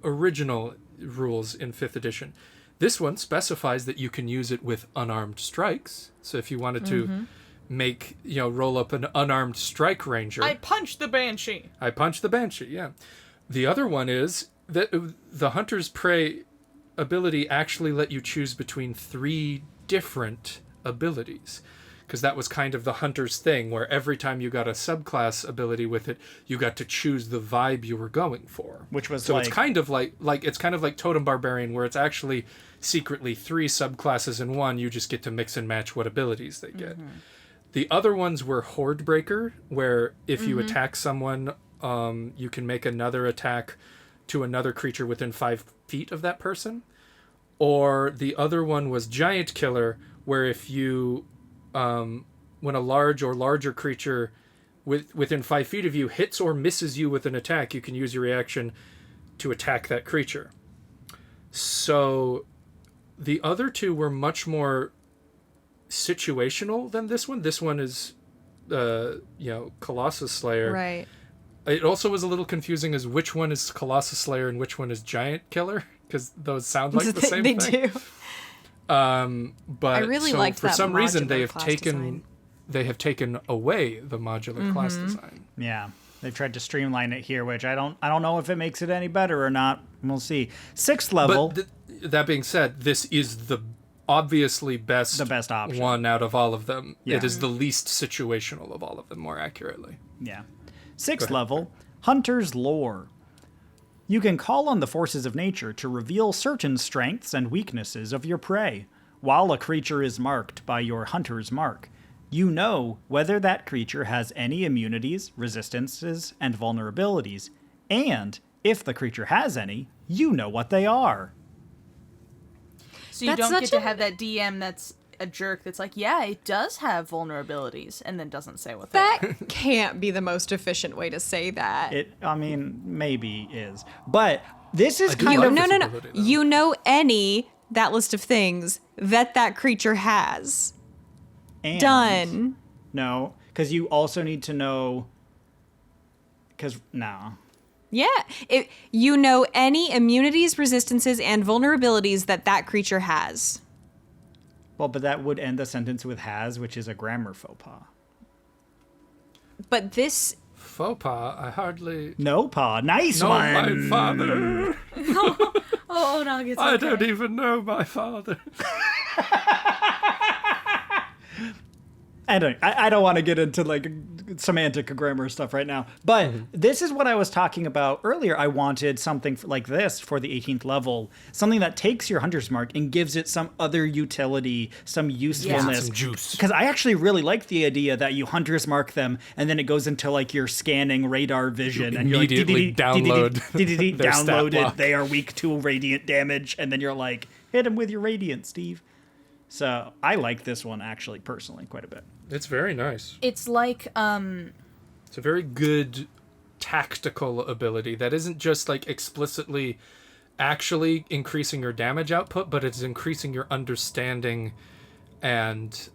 original rules in 5th edition. This one specifies that you can use it with unarmed strikes. So if you wanted to make, roll up an unarmed strike ranger. I punch the banshee. I punch the banshee, yeah. The other one is that the Hunter's Prey ability actually let you choose between 3 different abilities. Because that was kind of the Hunter's thing, where every time you got a subclass ability with it, you got to choose the vibe you were going for. Which was so like- it's kind of like Totem Barbarian, where it's actually secretly 3 subclasses in one. You just get to mix and match what abilities they get. The other ones were Horde Breaker, where if you attack someone, you can make another attack to another creature within 5 feet of that person. Or the other one was Giant Killer, where if you, when a large or larger creature within 5 feet of you hits or misses you with an attack, you can use your reaction to attack that creature. So the other two were much more situational than this one. This one is, Colossus Slayer. right. It also was a little confusing as which one is Colossus Slayer and which one is Giant Killer, because those sound like the same they thing. do. But I really so liked for that some reason modular they have class taken design. they have taken away the modular class design. Yeah. They've tried to streamline it here, which I don't know if it makes it any better or not. We'll see. 6th level. But that being said, this is the obviously The best option. one out of all of them. Yeah. It is the least situational of all of them, more accurately. Yeah. 6th ahead. level, Hunter's Lore. You can call on the forces of nature to reveal certain strengths and weaknesses of your prey. While a creature is marked by your hunter's mark, you know whether that creature has any immunities, resistances, and vulnerabilities, and if the creature has any, you know what they are. So you That's don't get such to a- have that DM that's a jerk that's like, yeah, it does have vulnerabilities, and then doesn't say what they That are. can't be the most efficient way to say that. Maybe is. But this is I do kind love of... this no. ability, though. You know that list of things that creature has. and- Done. No, because you also need to know... Yeah. You know any immunities, resistances, and vulnerabilities that creature has. Well, but that would end the sentence with has, which is a grammar faux pas. But this Faux pas, I hardly No, Pa. Nice know one. my father. Oh, no, it's I okay. don't even know my father. I don't want to get into like semantic grammar stuff right now, but this is what I was talking about earlier. I wanted something like this for the 18th level, something that takes your hunter's mark and gives it some other utility, some usefulness. Some juice. Because I actually really like the idea that you hunter's mark them and then it goes into like your scanning radar vision and you're like Immediately download their stat downloaded. block. They are weak to radiant damage, and then you're like, hit him with your radiant, Steve. So I like this one actually personally quite a bit. It's very nice. It's like, It's a very good tactical ability that isn't just like explicitly actually increasing your damage output, but it's increasing your understanding and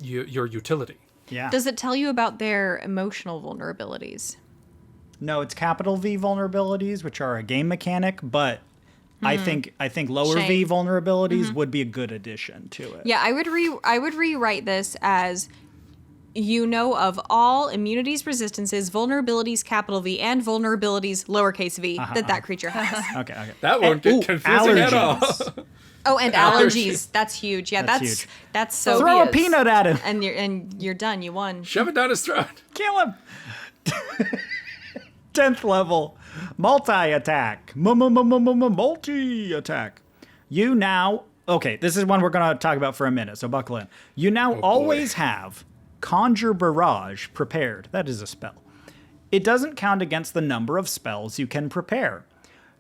your utility. Yeah. does it tell you about their emotional vulnerabilities? No, it's capital V vulnerabilities, which are a game mechanic, but I think lower V Shame. vulnerabilities would be a good addition to it. Yeah, I would rewrite this as you know of all immunities, resistances, vulnerabilities, capital V, and vulnerabilities, lowercase v, that creature has. Okay. That won't get confusing at all. allergens. Oh, and allergies. That's huge. Yeah, That's that's huge. that's so. Throw a peanut at him. and you're done. You won. Shove it down his throat. Kill him. 10th level. Multi-attack. Multi-attack. You now... Okay, this is one we're going to talk about for a minute, so buckle in. You now always have Conjure Barrage prepared. That is a spell. It doesn't count against the number of spells you can prepare.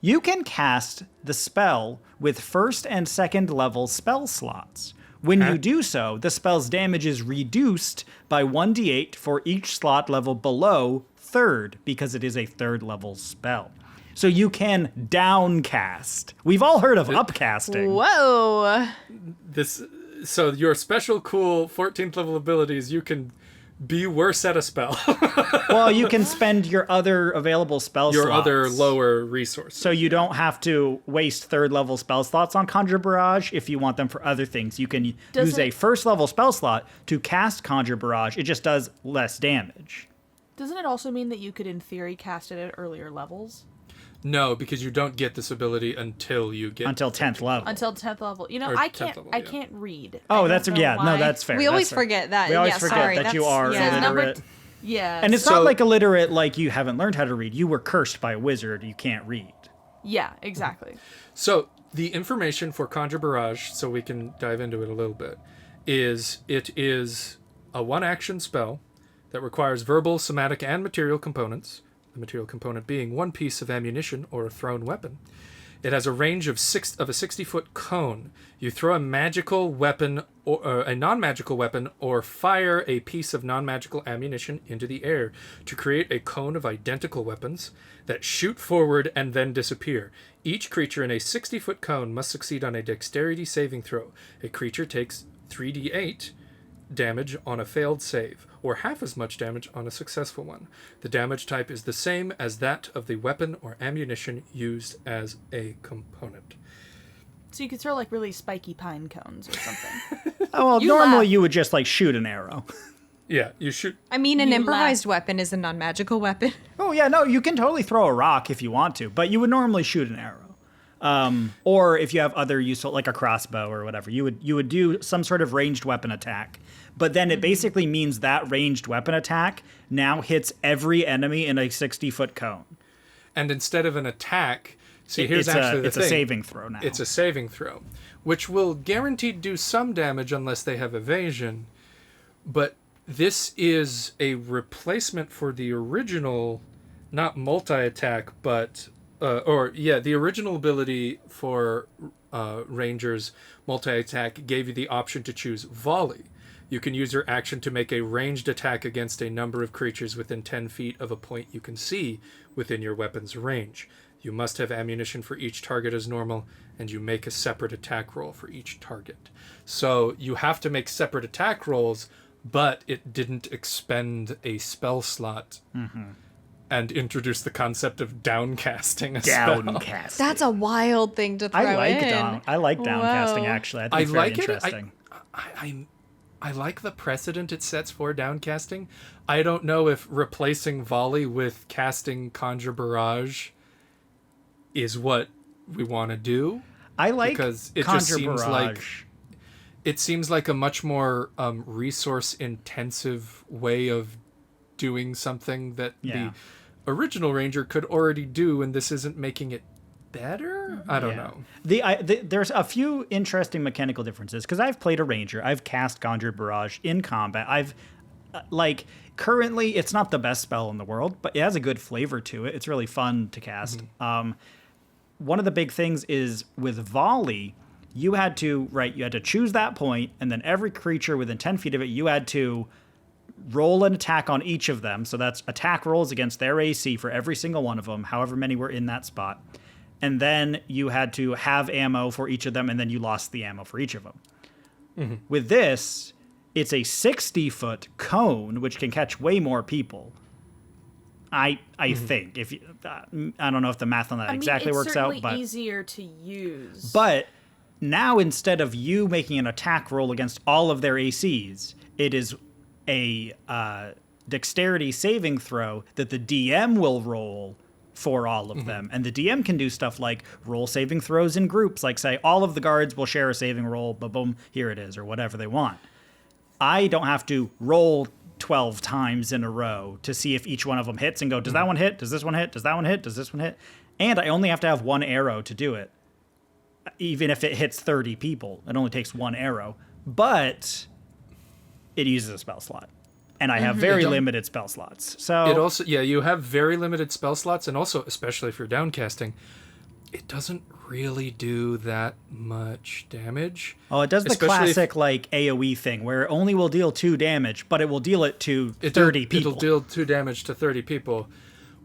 You can cast the spell with first and second level spell slots. When you do so, the spell's damage is reduced by 1d8 for each slot level below third, because it is a third level spell. So you can downcast. We've all heard of upcasting. Whoa. So your special cool 14th level abilities, you can be worse at a spell. Well, you can spend your other available spell Your slots. other lower resources. So you don't have to waste third level spell slots on Conjure Barrage if you want them for other things. You can use a first level spell slot to cast Conjure Barrage. It just does less damage. doesn't it also mean that you could, in theory, cast it at earlier levels? No, because you don't get this ability until you get... Until 10th level. Until 10th level. You know, Or I 10th can't. level, I yeah. can't read. Oh, I that's don't know yeah. No, why. that's fair. We That's always fair. forget that. We always Yeah, forget sorry, that you that's- are yeah. illiterate. Yeah. And it's So- not like illiterate like you haven't learned how to read. You were cursed by a wizard. You can't read. Yeah, exactly. So the information for Conjure Barrage, so we can dive into it a little bit, is it is a one-action spell that requires verbal, somatic, and material components. The material component being one piece of ammunition or a thrown weapon. It has a range of a 60-foot cone. You throw a magical weapon or a non-magical weapon or fire a piece of non-magical ammunition into the air to create a cone of identical weapons that shoot forward and then disappear. Each creature in a 60-foot cone must succeed on a dexterity saving throw. A creature takes 3d8 damage on a failed save, or half as much damage on a successful one. The damage type is the same as that of the weapon or ammunition used as a component. So you could throw like really spiky pine cones or something. Oh, well, You normally laugh. you would just like shoot an arrow. Yeah, you shoot. I mean, an You improvised weapon is a non-magical weapon. Oh yeah, no, you can totally throw a rock if you want to, but you would normally shoot an arrow. Or if you have other useful, like a crossbow or whatever, you would do some sort of ranged weapon attack. But then it basically means that ranged weapon attack now hits every enemy in a 60-foot cone. And instead of an attack, see, here's actually the it's thing. a saving throw now. It's a saving throw, which will guaranteed do some damage unless they have evasion. But this is a replacement for the original, not multi-attack, but the original ability for Rangers multi-attack gave you the option to choose volley. You can use your action to make a ranged attack against a number of creatures within 10 feet of a point you can see within your weapon's range. You must have ammunition for each target as normal, and you make a separate attack roll for each target. So you have to make separate attack rolls, but it didn't expend a spell slot and introduce the concept of downcasting a spell. Downcast. That's a wild thing to throw I like in. I like downcasting Whoa. actually. I think I it's very like it. interesting. I like the precedent it sets for downcasting. I don't know if replacing volley with casting Conjure Barrage is what we want to do. I like because it Conjure just seems Barrage. it seems like a much more resource intensive way of doing something that Yeah. the original ranger could already do, and this isn't making it better. I don't know. There's a few interesting mechanical differences because I've played a ranger. I've cast Conjure Barrage in combat. I've currently it's not the best spell in the world, but it has a good flavor to it. It's really fun to cast. One of the big things is with volley, you had to choose that point, and then every creature within 10 feet of it, you had to roll an attack on each of them. So that's attack rolls against their AC for every single one of them, however many were in that spot. And then you had to have ammo for each of them, and then you lost the ammo for each of them. With this, it's a 60-foot cone, which can catch way more people. I think if you, I don't know if the math on that exactly works out, but it's easier to use. But now instead of you making an attack roll against all of their ACs, it is a dexterity saving throw that the DM will roll for all of them. And the DM can do stuff like roll saving throws in groups, like say all of the guards will share a saving roll, boom, here it is, or whatever they want. I don't have to roll 12 times in a row to see if each one of them hits and go, does that one hit? Does this one hit? Does that one hit? Does this one hit? And I only have to have one arrow to do it. Even if it hits 30 people, it only takes one arrow. But it uses a spell slot. And I have very limited spell slots. So It also, you have very limited spell slots, and also, especially if you're downcasting, it doesn't really do that much damage. Oh, it does the classic like AoE thing where it only will deal 2 damage, but it will deal it to 30 people. It'll deal 2 damage to 30 people.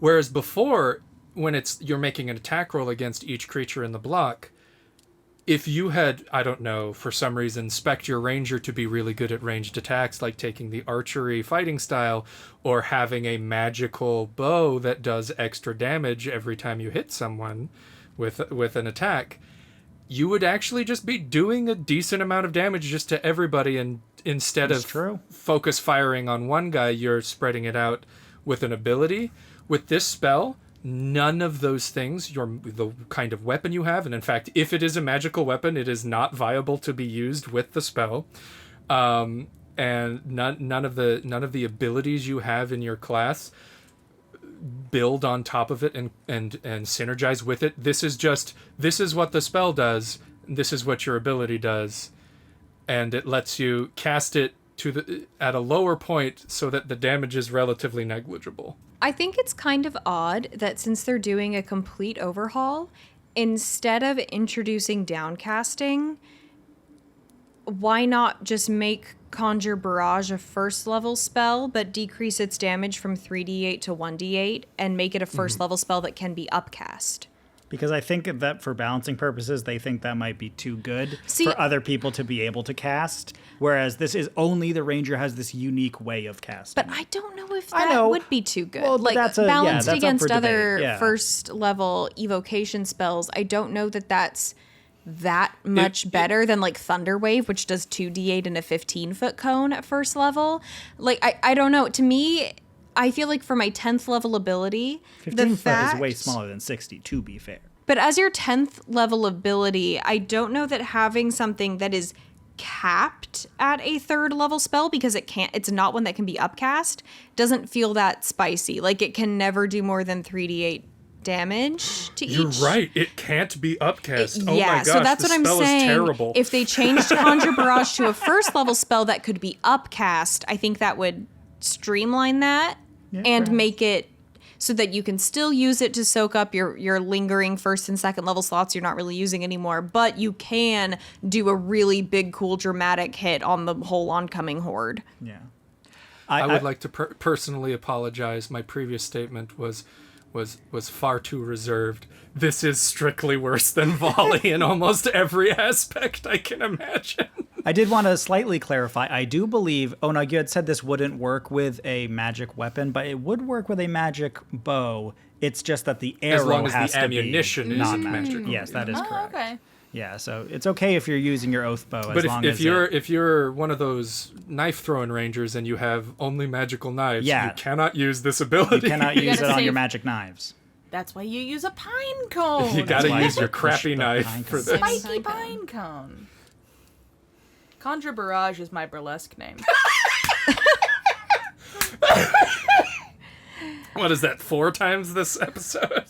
Whereas before, when you're making an attack roll against each creature in the block, if you had, I don't know, for some reason, spec'd your ranger to be really good at ranged attacks, like taking the archery fighting style, or having a magical bow that does extra damage every time you hit someone with an attack, you would actually just be doing a decent amount of damage just to everybody, and instead of focus firing on one guy, you're spreading it out with an ability. With this spell, none of those things, the kind of weapon you have, and in fact, if it is a magical weapon, it is not viable to be used with the spell. And none of the abilities you have in your class build on top of it and synergize with it. This is what the spell does, this is what your ability does, and it lets you cast it at a lower point so that the damage is relatively negligible. I think it's kind of odd that since they're doing a complete overhaul, instead of introducing downcasting, why not just make Conjure Barrage a first level spell, but decrease its damage from 3d8 to 1d8 and make it a first level spell that can be upcast? Because I think that for balancing purposes, they think that might be too good for other people to be able to cast. Whereas this is only the ranger has this unique way of casting. But I don't know if that would be too good. Well, like that's balanced up against for debate. other first level evocation spells, I don't know that that's that much better than like Thunderwave, which does 2d8 and a 15-foot cone at first level. Like I don't know. To me, I feel like for my 10th level ability, 15 foot is way smaller than 60, to be fair. But as your 10th level ability, I don't know that having something that is capped at a 3rd level spell, because it's not one that can be upcast, doesn't feel that spicy. Like it can never do more than 3d8 damage to each. You're right. It can't be upcast. Oh yeah, my gosh, so that's the what I'm spell saying. Is terrible. If they changed Conjure Barrage to a first level spell that could be upcast, I think that would streamline that and make it so that you can still use it to soak up your lingering 1st and 2nd level slots you're not really using anymore, but you can do a really big, cool, dramatic hit on the whole oncoming horde. Yeah. I would like to personally apologize. My previous statement was far too reserved. This is strictly worse than volley in almost every aspect I can imagine. I did want to slightly clarify. I do believe, oh no, you had said this wouldn't work with a magic weapon, but it would work with a magic bow. It's just that the arrow As long as has the to ammunition be isn't non-magic. magical. Yes, that is Oh, correct. okay. Yeah, so it's okay if you're using your oath bow as But long if as if you're one of those knife throwing rangers and you have only magical knives, Yeah. you cannot use this ability. you cannot use it gotta on your save- magic knives. That's why you use a pine cone. You gotta why use I your push crappy the knife pine for cone. this. Spiky pine cone. Conjure Barrage is my burlesque name. What is that? 4 times this episode?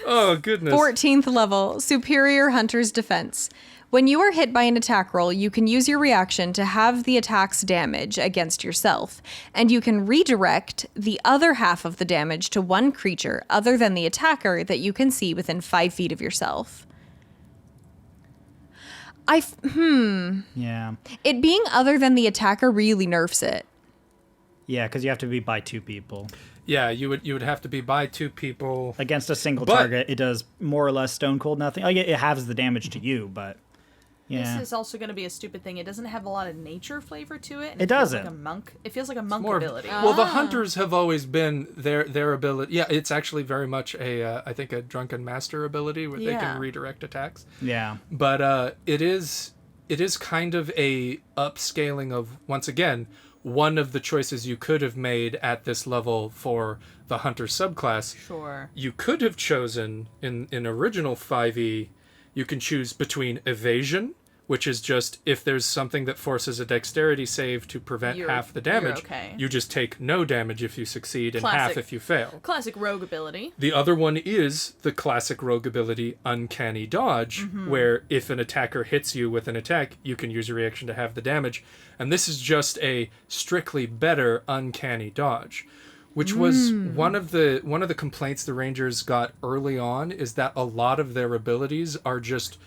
Oh goodness. 14th level, Superior Hunter's Defense. When you are hit by an attack roll, you can use your reaction to have the attack's damage against yourself, and you can redirect the other half of the damage to one creature other than the attacker that you can see within 5 feet of yourself. Yeah. It being other than the attacker really nerfs it. Yeah, because you have to be by 2 people. Yeah, you would have to be by 2 people. Against a single But- target, it does more or less stone cold nothing. Like, it halves the damage to you, but yeah. This is also going to be a stupid thing. It doesn't have a lot of nature flavor to it. And It feels like doesn't. a monk. It feels like a monk More of- ability. Well, the hunters have always been their ability. Yeah, it's actually very much I think a drunken master ability where they Yeah. can redirect attacks. Yeah. But it is kind of a upscaling of, once again, one of the choices you could have made at this level for the hunter subclass. Sure. You could have chosen in original 5e, you can choose between evasion, which is just if there's something that forces a dexterity save to prevent You're- half the you're damage, okay. you just take no damage if you succeed and half Classic. if you fail. Classic rogue ability. The other one is the classic rogue ability, Uncanny Dodge, where if an attacker hits you with an attack, you can use a reaction to have the damage. And this is just a strictly better Uncanny Dodge, which was one of the complaints the Rangers got early on, is that a lot of their abilities are just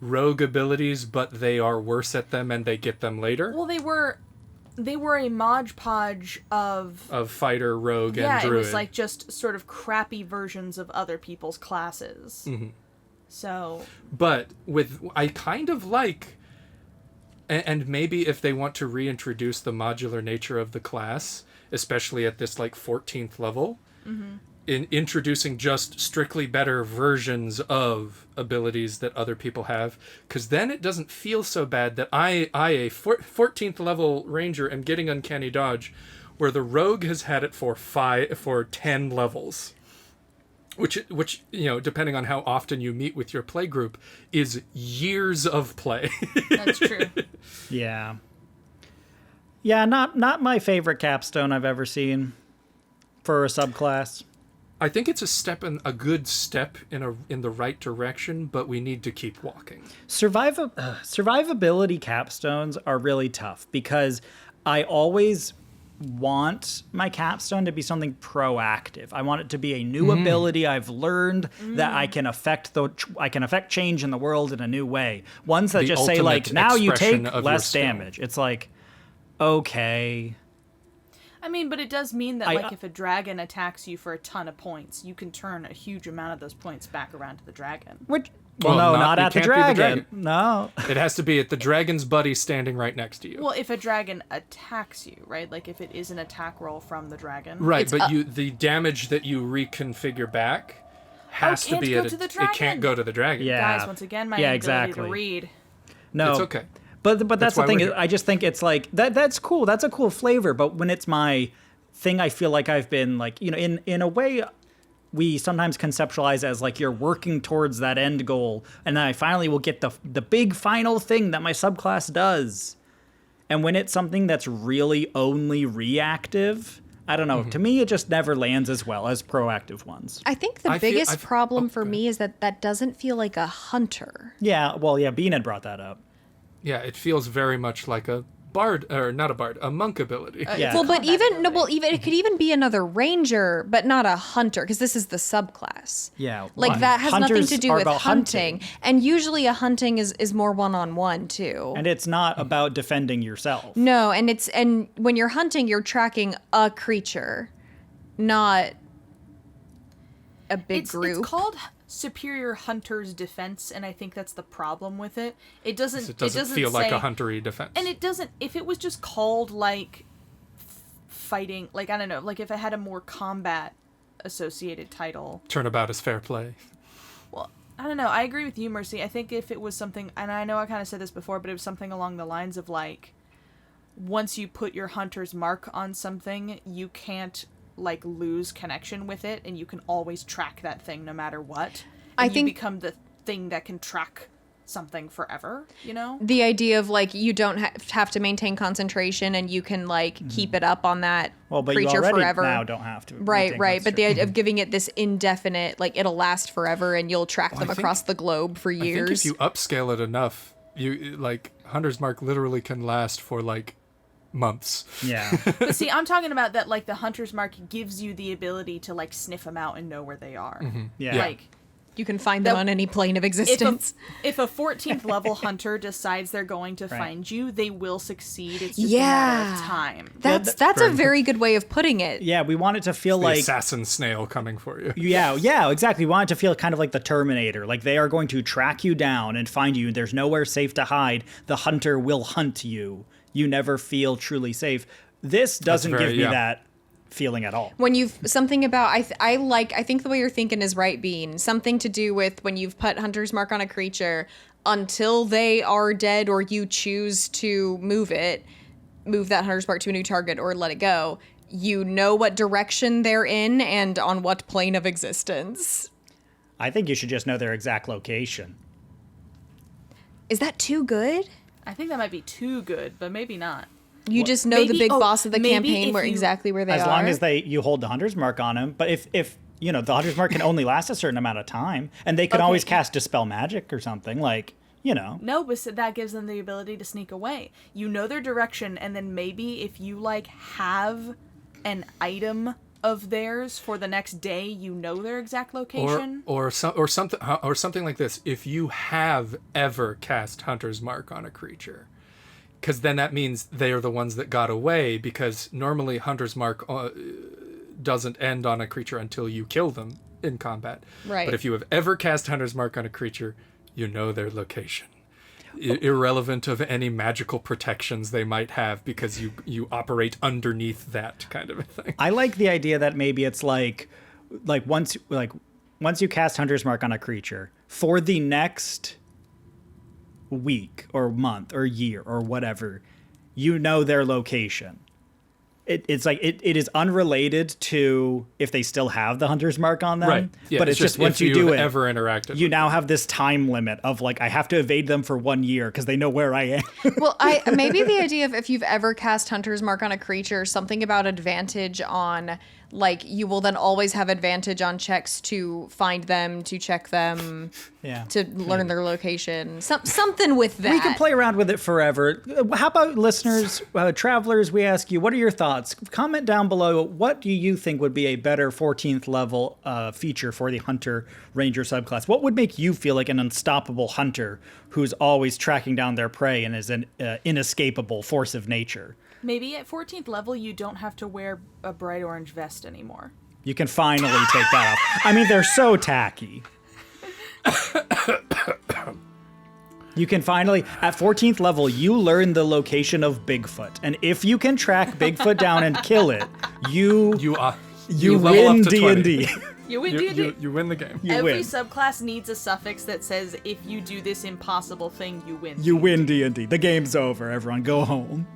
rogue abilities, but they are worse at them and they get them later. Well, they were a Mod Podge of Fighter, rogue, yeah, and it druid. was like just sort of crappy versions of other people's classes. Mm-hmm. So But I kind of like, and maybe if they want to reintroduce the modular nature of the class, especially at this like 14th level, in introducing just strictly better versions of abilities that other people have, because then it doesn't feel so bad that I a 14th level ranger, am getting Uncanny Dodge, where the rogue has had it for 10 levels. Which you know, depending on how often you meet with your play group, is years of play. that's true. Yeah. Yeah, not my favorite capstone I've ever seen for a subclass. I think it's a good step in the right direction, but we need to keep walking. Survivability capstones are really tough because I always want my capstone to be something proactive. I want it to be a new ability I've learned that I can affect change in the world in a new way. Ones that The just say like, ultimate now you expression take of your less skill. damage. It's like, okay. I mean, but it does mean that, I- like, if a dragon attacks you for a ton of points, you can turn a huge amount of those points back around to the dragon. Which Well, no, not- not it at the can't be the dragon. dragon. No. It has to be at the dragon's buddy standing right next to you. Well, if a dragon attacks you, right? Like, if it is an attack roll from the dragon. Right, It's but the damage that you reconfigure back has to can't be go at to the it can't dragon. go to the dragon. Yeah. Guys, once again, my Yeah, inability exactly. to read. No. It's okay. But that's That's the why thing. we're Is, here. I just think it's like that's cool. That's a cool flavor. But when it's my thing, I feel like I've been like, you know, in a way, we sometimes conceptualize as like you're working towards that end goal, and then I finally will get the big final thing that my subclass does. And when it's something that's really only reactive, I don't know. To me, it just never lands as well as proactive ones. I think the I feel- biggest I've- problem oh, for go me is that doesn't feel like a hunter. Yeah. Well, yeah. Bean had brought that up. Yeah, it feels very much like a bard, or not a bard, a monk ability. Yeah. Well, but combat even ability. it could even be another ranger, but not a hunter, because this is the subclass. Yeah, like why? that has nothing Hunters to do are with about hunting. hunting. And usually a hunting is more one-on-one too. And it's not about defending yourself. No, and when you're hunting, you're tracking a creature, not a big group. It's called superior hunter's defense, and I think that's the problem with it. It doesn't feel say, like a huntery defense. and it doesn't. If it was just called like fighting, like I don't know, like if it had a more combat associated title. Turnabout is fair play. Well, I don't know. I agree with you, Mercy. I think if it was something, and I know I kind of said this before, but it was something along the lines of like, once you put your hunter's mark on something, you can't like lose connection with it, and you can always track that thing no matter what. And I think you become the thing that can track something forever, you know? the idea of like you don't have to maintain concentration and you can like keep it up on that Well, but you creature already forever. now don't have to. Right, maintain right. But the concentration. idea of giving it this indefinite, like it'll last forever and you'll track them I think- across the globe for I think years. if you upscale it enough, you like Hunter's Mark literally can last for like months. Yeah. But see, I'm talking about that, like the hunter's mark gives you the ability to like sniff them out and know where they are. Yeah. Like, You can find them That- on any plane of existence. if a 14th level hunter decides they're going to Right. find you, they will succeed. It's just a matter of time. That's a very good way of putting it. Yeah, we want it to feel The like assassin snail coming for you. yeah, exactly. We want it to feel kind of like the Terminator. Like they are going to track you down and find you. There's nowhere safe to hide. The hunter will hunt you. You never feel truly safe. This doesn't very- give me yeah. that feeling at all. When you've something about I think the way you're thinking is right, Bean. Something to do with when you've put hunter's mark on a creature until they are dead or you choose to move that hunter's mark to a new target or let it go. You know what direction they're in and on what plane of existence. I think you should just know their exact location. Is that too good? I think that might be too good, but maybe not. You just know the Maybe- big oh, boss of the maybe campaign if where you- exactly where they As are. long as you hold the hunter's mark on them. But if you know the hunter's mark can only last a certain amount of time, and they can Okay. always cast dispel magic or something like. No, but that gives them the ability to sneak away. You know their direction, and then maybe if you like have an item of theirs for the next day, you know their exact location. Or something like this. If you have ever cast Hunter's Mark on a creature, because then that means they are the ones that got away. Because normally Hunter's Mark doesn't end on a creature until you kill them in combat. Right. But if you have ever cast Hunter's Mark on a creature, you know their location. Irrelevant of any magical protections they might have, because you operate underneath that kind of a thing. I like the idea that maybe it's like once you cast Hunter's Mark on a creature for the next week or month or year or whatever, you know their location. It's like it is unrelated to if they still have the Hunter's Mark on them. Right. Yeah, but it's just once if you do you've it, ever interacted you with now have this time limit of like I have to evade them for 1 year because they know where I am. Well, maybe the idea of if you've ever cast Hunter's Mark on a creature, something about advantage on, like, you will then always have advantage on checks to find them, to check them, Yeah. to learn their location. Something with that. We can play around with it forever. How about listeners, travelers? We ask you, what are your thoughts? Comment down below. What do you think would be a better 14th level feature for the Hunter Ranger subclass? What would make you feel like an unstoppable hunter who's always tracking down their prey and is an inescapable force of nature? Maybe at 14th level, you don't have to wear a bright orange vest anymore. You can finally take that off. I mean, they're so tacky. You can finally, at 14th level, you learn the location of Bigfoot. And if you can track Bigfoot down and kill it, you you level win up to 20. D&D. You win You, D&D. you win the game. You Every win. subclass needs a suffix that says, if you do this impossible thing, you win. You win D&D. The game's over, everyone. Go home.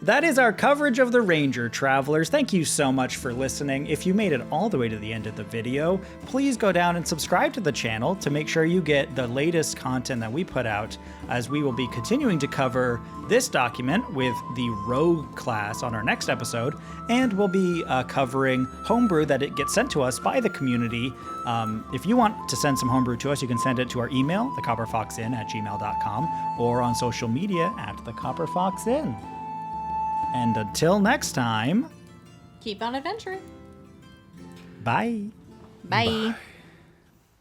That is our coverage of the Ranger Travelers. Thank you so much for listening. If you made it all the way to the end of the video, please go down and subscribe to the channel to make sure you get the latest content that we put out, as we will be continuing to cover this document with the Rogue class on our next episode, and we'll be covering homebrew that it gets sent to us by the community. If you want to send some homebrew to us, you can send it to our email, thecopperfoxinn@gmail.com, or on social media @thecopperfoxinn. And until next time, Keep on adventuring. bye. Bye.